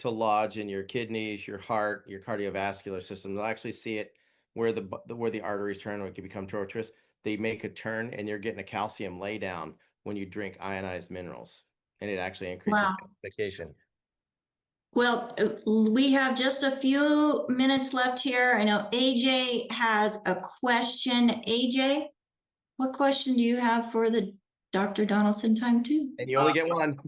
to lodge in your kidneys, your heart, your cardiovascular system. They'll actually see it where the arteries turn, or it can become tortuous. They make a turn, and you're getting a calcium lay down when you drink ionized minerals, and it actually increases calcification. Well, we have just a few minutes left here. I know AJ has a question. AJ, what question do you have for the Dr. Donaldson time too. And you only get one.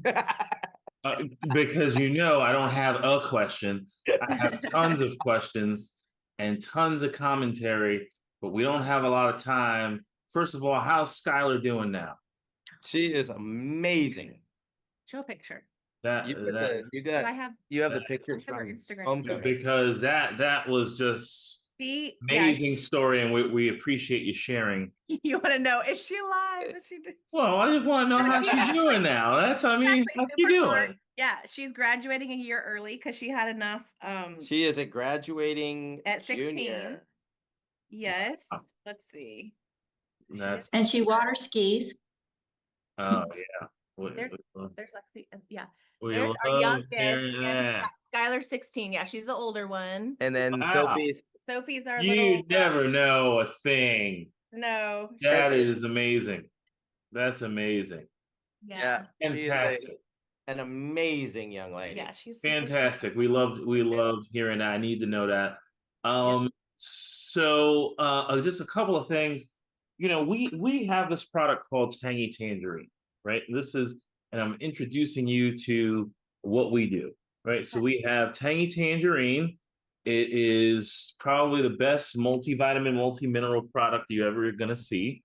Because I don't have a question. I have tons of questions and tons of commentary, but we don't have a lot of time. First of all, how's Skylar doing now? She is amazing. Show a picture. You have the picture I have her from Instagram. Homecoming. Because that was just Yeah, amazing story, and we appreciate you sharing. you want to know, is she alive? Is she Well, I just want to know how she's doing now. How's she doing? smart. Yeah, she's graduating a year early because she had enough. She is a graduating at 16. junior. Yes. Let's see. And she water skis. Oh yeah. There's Lexi. Yeah. We There's our love youngest. hearing that. Skylar's 16. Yeah, she's the older one. And then Wow. Sophie's our You little. never know a thing. No. That is amazing. That's amazing. Yeah. Fantastic. An amazing young lady. Yeah, she's Fantastic. We loved hearing that. I need to know that. So just a couple of things. We have this product called Tangy Tangerine, right? And I'm introducing you to what we do, right? So we have Tangy Tangerine. It is probably the best multivitamin, multi-mineral product you're ever gonna see.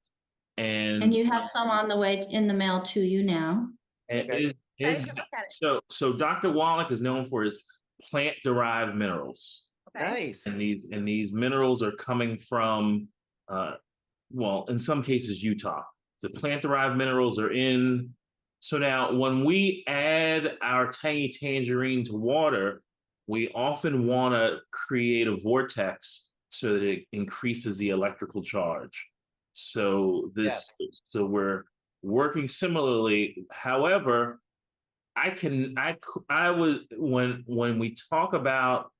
And you have some on the way in the mail to you now. So Dr. Wallach is known for his plant-derived minerals. Okay. Nice. And these minerals are coming from in some cases Utah. The plant-derived minerals are in. So now when we add our Tangy Tangerine to water, we often want to create a vortex so that it increases the electrical charge. So so we're working similarly. However, when we talk about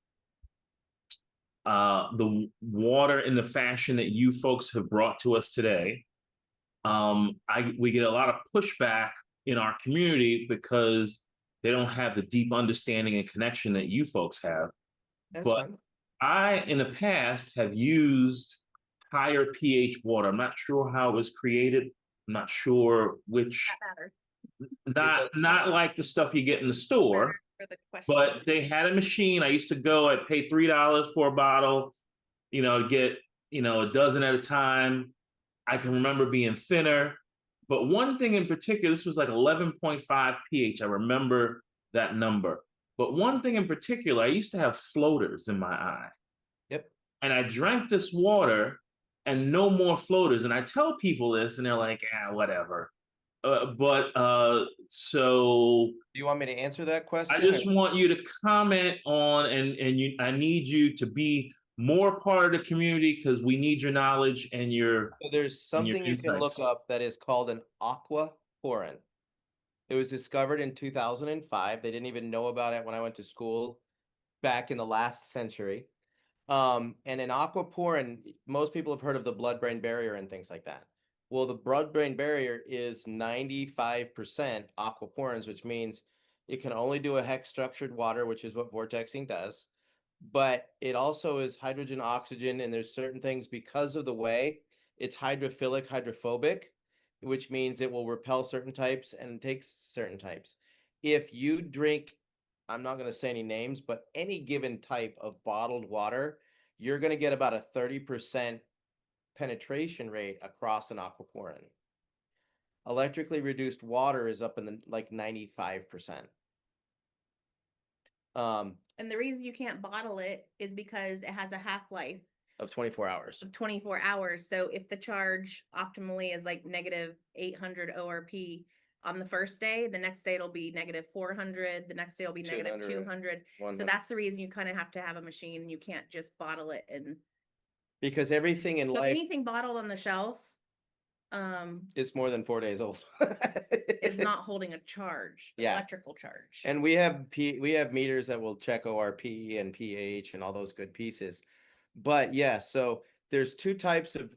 the water in the fashion that you folks have brought to us today, we get a lot of pushback in our community because they don't have the deep understanding and connection that you folks have. But fine. I, in the past, have used higher pH water. I'm not sure how it was created. I'm not sure which. Not like the stuff you get in the store, but they had a machine. I used to go, I'd pay $3 for a bottle, get, a dozen at a time. I can remember being thinner, but one thing in particular, this was like 11.5 pH. I remember that number, but one thing in particular, I used to have floaters in my eye. Yep. And I drank this water and no more floaters. And I tell people this and they're like, whatever. So do you want me to answer that question? I just want you to comment on, I need you to be more part of the community because we need your knowledge and your. So there's something you can look up that is called an aquaporin. It was discovered in 2005. They didn't even know about it when I went to school back in the last century. And an aquaporin, most people have heard of the blood-brain barrier and things like that. Well, the blood-brain barrier is 95% aquaporins, which means it can only do a hex-structured water, which is what vortexing does. But it also is hydrogen, oxygen, and there's certain things because of the way it's hydrophilic, hydrophobic, which means it will repel certain types and take certain types. If you drink, I'm not going to say any names, but any given type of bottled water, you're going to get about a 30% penetration rate across an aquaporin. Electrically reduced water is up in the 95%. And the reason you can't bottle it is because it has a half-life of 24 hours. So if the charge optimally is like negative 800 ORP on the first day, the next day it'll be negative 400, the next day it'll be negative 200. So that's the reason you kind of have to have a machine. You can't just bottle it because everything in life, anything bottled on the shelf is more than 4 days old. is not holding a charge, electrical charge. And we have meters that will check ORP and pH and all those good pieces. But so there's two types of,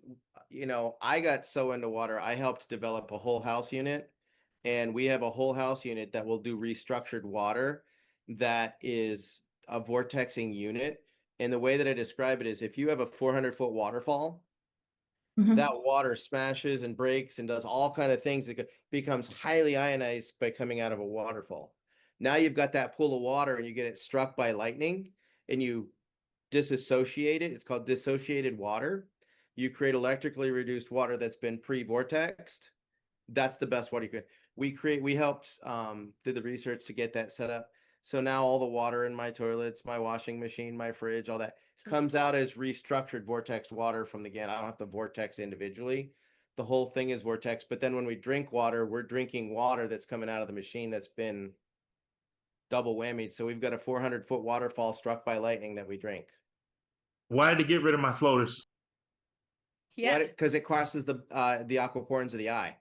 I got so into water, I helped develop a whole house unit, and we have a whole house unit that will do restructured water that is a vortexing unit. And the way that I describe it is if you have a 400-foot waterfall that water smashes and breaks and does all kind of things. It becomes highly ionized by coming out of a waterfall. Now you've got that pool of water and you get it struck by lightning and you disassociate it. It's called dissociated water. You create electrically reduced water that's been pre-vortexed. That's the best water you could. We helped did the research to get that set up. So now all the water in my toilets, my washing machine, my fridge, all that comes out as restructured vortex water from the can. I don't have to vortex individually. The whole thing is vortex. But then when we drink water, we're drinking water that's coming out of the machine that's been double whammied. So we've got a 400-foot waterfall struck by lightning that we drink. Why did they get rid of my floaters? Yeah. Because it crosses the aquaporins of the eye.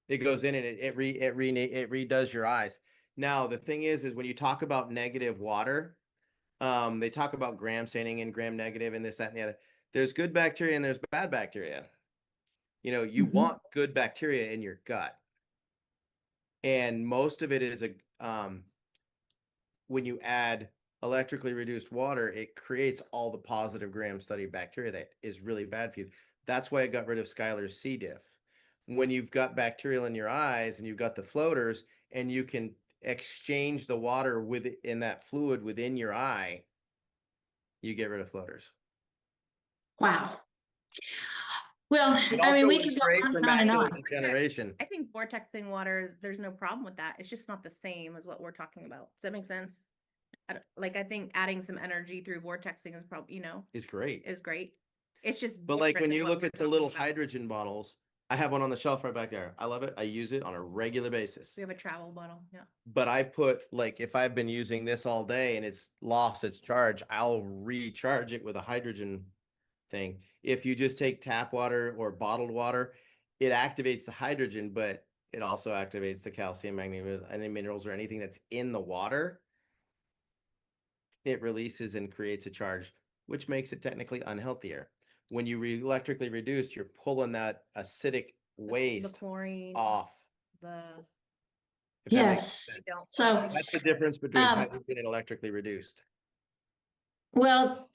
It goes in and it redoes your eyes. Now the thing is when you talk about negative water, they talk about gram staining and gram negative and this, that, and the other. There's good bacteria and there's bad bacteria. You know, you want good bacteria in your gut. And most of it is when you add electrically reduced water, it creates all the positive gram study bacteria that is really bad for you. That's why I got rid of Schuyler's C. diff. When you've got bacterial in your eyes and you've got the floaters and you can exchange the water within that fluid within your eye, you get rid of floaters. Wow. Well, I mean, we could go on and on. Degeneration. I think vortexing water, there's no problem with that. It's just not the same as what we're talking about. Does that make sense? I think adding some energy through vortexing is probably, is great. It's just. But like when you look at the little hydrogen bottles, I have one on the shelf right back there. I love it. I use it on a regular basis. We have a travel bottle. Yeah. But I put if I've been using this all day and it's lost its charge, I'll recharge it with a hydrogen thing. If you just take tap water or bottled water, it activates the hydrogen, but it also activates the calcium, magnesium, any minerals or anything that's in the water. It releases and creates a charge, which makes it technically unhealthier. When you electrically reduce, you're pulling that acidic waste the chlorine off. Yes. So that's the difference between hydrogen and electrically reduced. Well,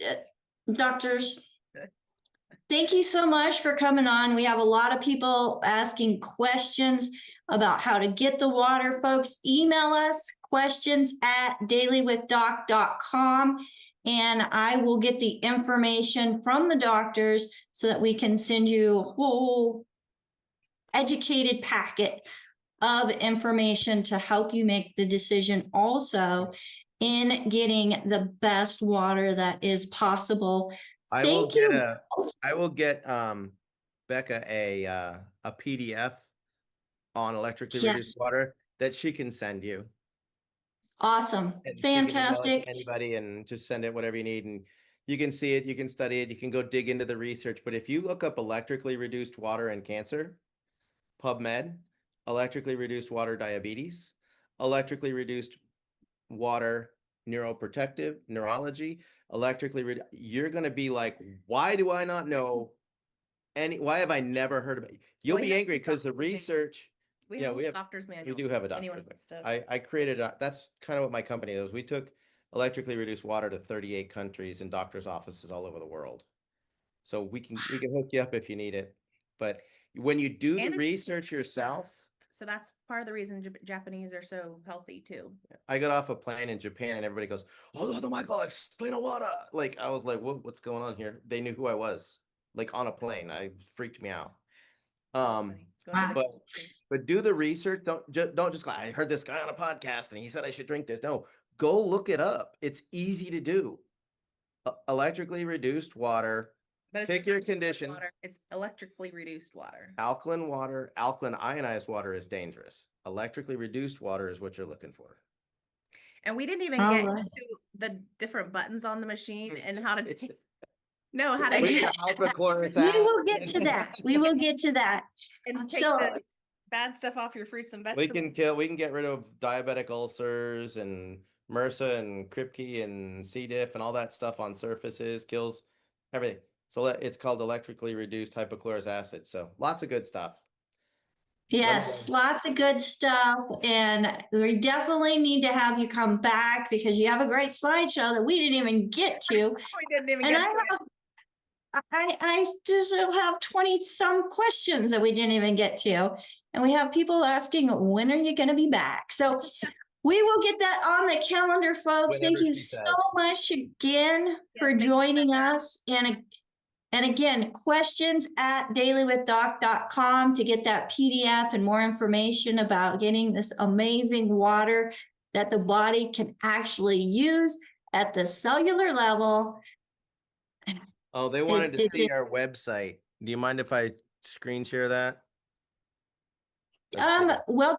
doctors, thank you so much for coming on. We have a lot of people asking questions about how to get the water. Folks, email us questions@dailywithdoc.com. And I will get the information from the doctors so that we can send you a whole educated packet of information to help you make the decision also in getting the best water that is possible. I will get Becca a PDF on electrically reduced water that she can send you. Awesome. Fantastic. Anybody and just send it whatever you need and you can see it, you can study it, you can go dig into the research. But if you look up electrically reduced water and cancer, PubMed, electrically reduced water diabetes, electrically reduced water neuroprotective, neurology, you're going to be like, why do I not know why have I never heard about it? You'll be angry because the research. We have a doctor's manual. We do have a doctor's manual. I created that's kind of what my company is. We took electrically reduced water to 38 countries and doctors' offices all over the world. So we can hook you up if you need it. But when you do the research yourself. So that's part of the reason Japanese are so healthy too. I got off a plane in Japan and everybody goes, "Oh, Michael, explain a water." Like I was like, "What's going on here?" They knew who I was. Like on a plane, freaked me out. But do the research. Don't just go, I heard this guy on a podcast and he said I should drink this. No, go look it up. It's easy to do. Electrically reduced water. But pick your condition. It's electrically reduced water. Alkaline water, alkaline ionized water is dangerous. Electrically reduced water is what you're looking for. And we didn't even get into the different buttons on the machine and how to No, how to we will get to that. We will get to that. And take the bad stuff off your fruits and vegetables. We can get rid of diabetic ulcers and MRSA and Kripke and C. diff and all that stuff on surfaces, kills everything. So it's called electrically reduced hypochlorous acid. So lots of good stuff. Yes, lots of good stuff. And we definitely need to have you come back because you have a great slideshow that we didn't even get to. I still have 20 some questions that we didn't even get to. And we have people asking, when are you going to be back? So we will get that on the calendar, folks. Whenever Thank you she so says. much again for thank you joining so much. us. And again, questions at dailywithdoc.com to get that PDF and more information about getting this amazing water that the body can actually use at the cellular level. Oh, they wanted to see our website. Do you mind if I screen share that? Let's see. Well,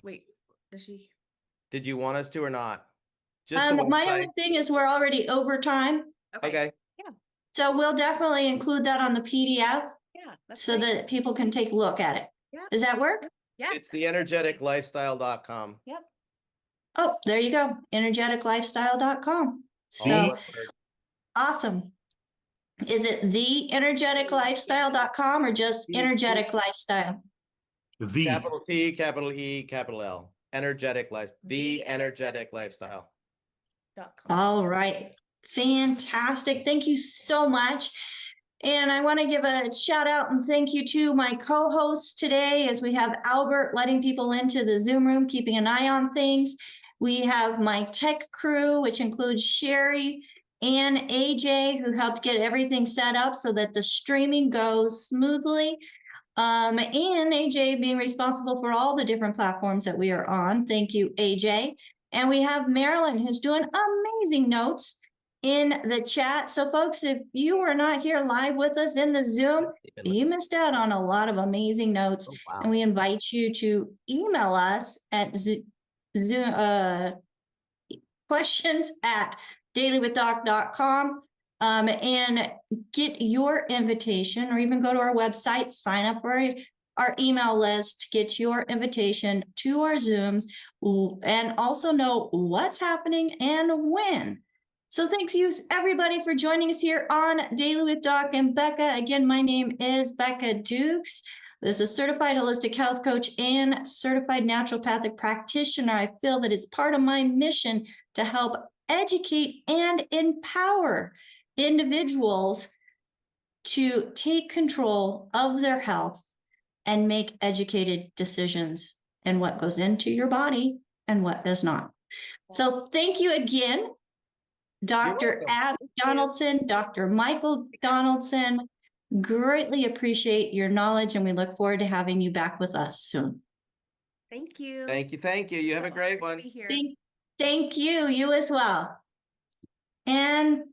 Wait, does she? Did you want us to or not? Just the my website? only thing is we're already over time. Okay. So we'll definitely include that on the PDF Yeah. so that people can take a look at it. Yeah. Does that work? Yeah. It's the energeticlifestyle.com. Yep. Oh, there you go. energeticlifestyle.com. So awesome. Is it the energeticlifestyle.com or just energetic lifestyle? The Capital T, capital E, capital L. Energetic life. The energetic lifestyle. All right. Fantastic. Thank you so much. And I want to give a shout out and thank you to my co-hosts today, as we have Albert letting people into the Zoom room, keeping an eye on things. We have my tech crew, which includes Sherry and AJ, who helped get everything set up so that the streaming goes smoothly. And AJ being responsible for all the different platforms that we are on. Thank you, AJ. And we have Marilyn, who's doing amazing notes in the chat. So folks, if you were not here live with us in the Zoom, you missed out on a lot of amazing notes. Oh, wow. And we invite you to email us at questions at dailywithdoc.com and get your invitation, or even go to our website, sign up for our email list to get your invitation to our Zooms and also know what's happening and when. So thanks you everybody for joining us here on Daily with Doc and Becca. Again, my name is Becca Dukes. This is a certified holistic health coach and certified naturopathic practitioner. I feel that it's part of my mission to help educate and empower individuals to take control of their health and make educated decisions in what goes into your body and what does not. So thank you again, Dr. Abigail Donaldson, Dr. Michael Donaldson. Greatly appreciate your knowledge, and we look forward to having you back with us soon. Thank you. Thank you. Thank you. You have a great one. Thank you. You as well. And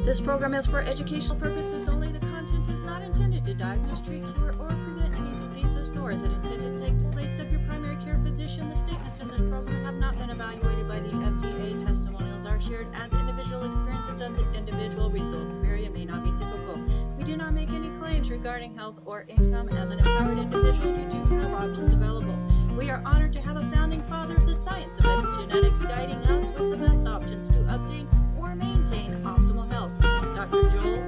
This program is for educational purposes only. The content is not intended to diagnose, treat, cure, or prevent any diseases, nor is it intended to take the place of your primary care physician. The statements in this program have not been evaluated by the FDA. Testimonials are shared as individual experiences, and the individual results vary and may not be typical. We do not make any claims regarding health or income. As an empowered individual, you do have options available. We are honored to have a founding father of the science of epigenetics guiding us with the best options to obtain or maintain optimal health. Dr. Joel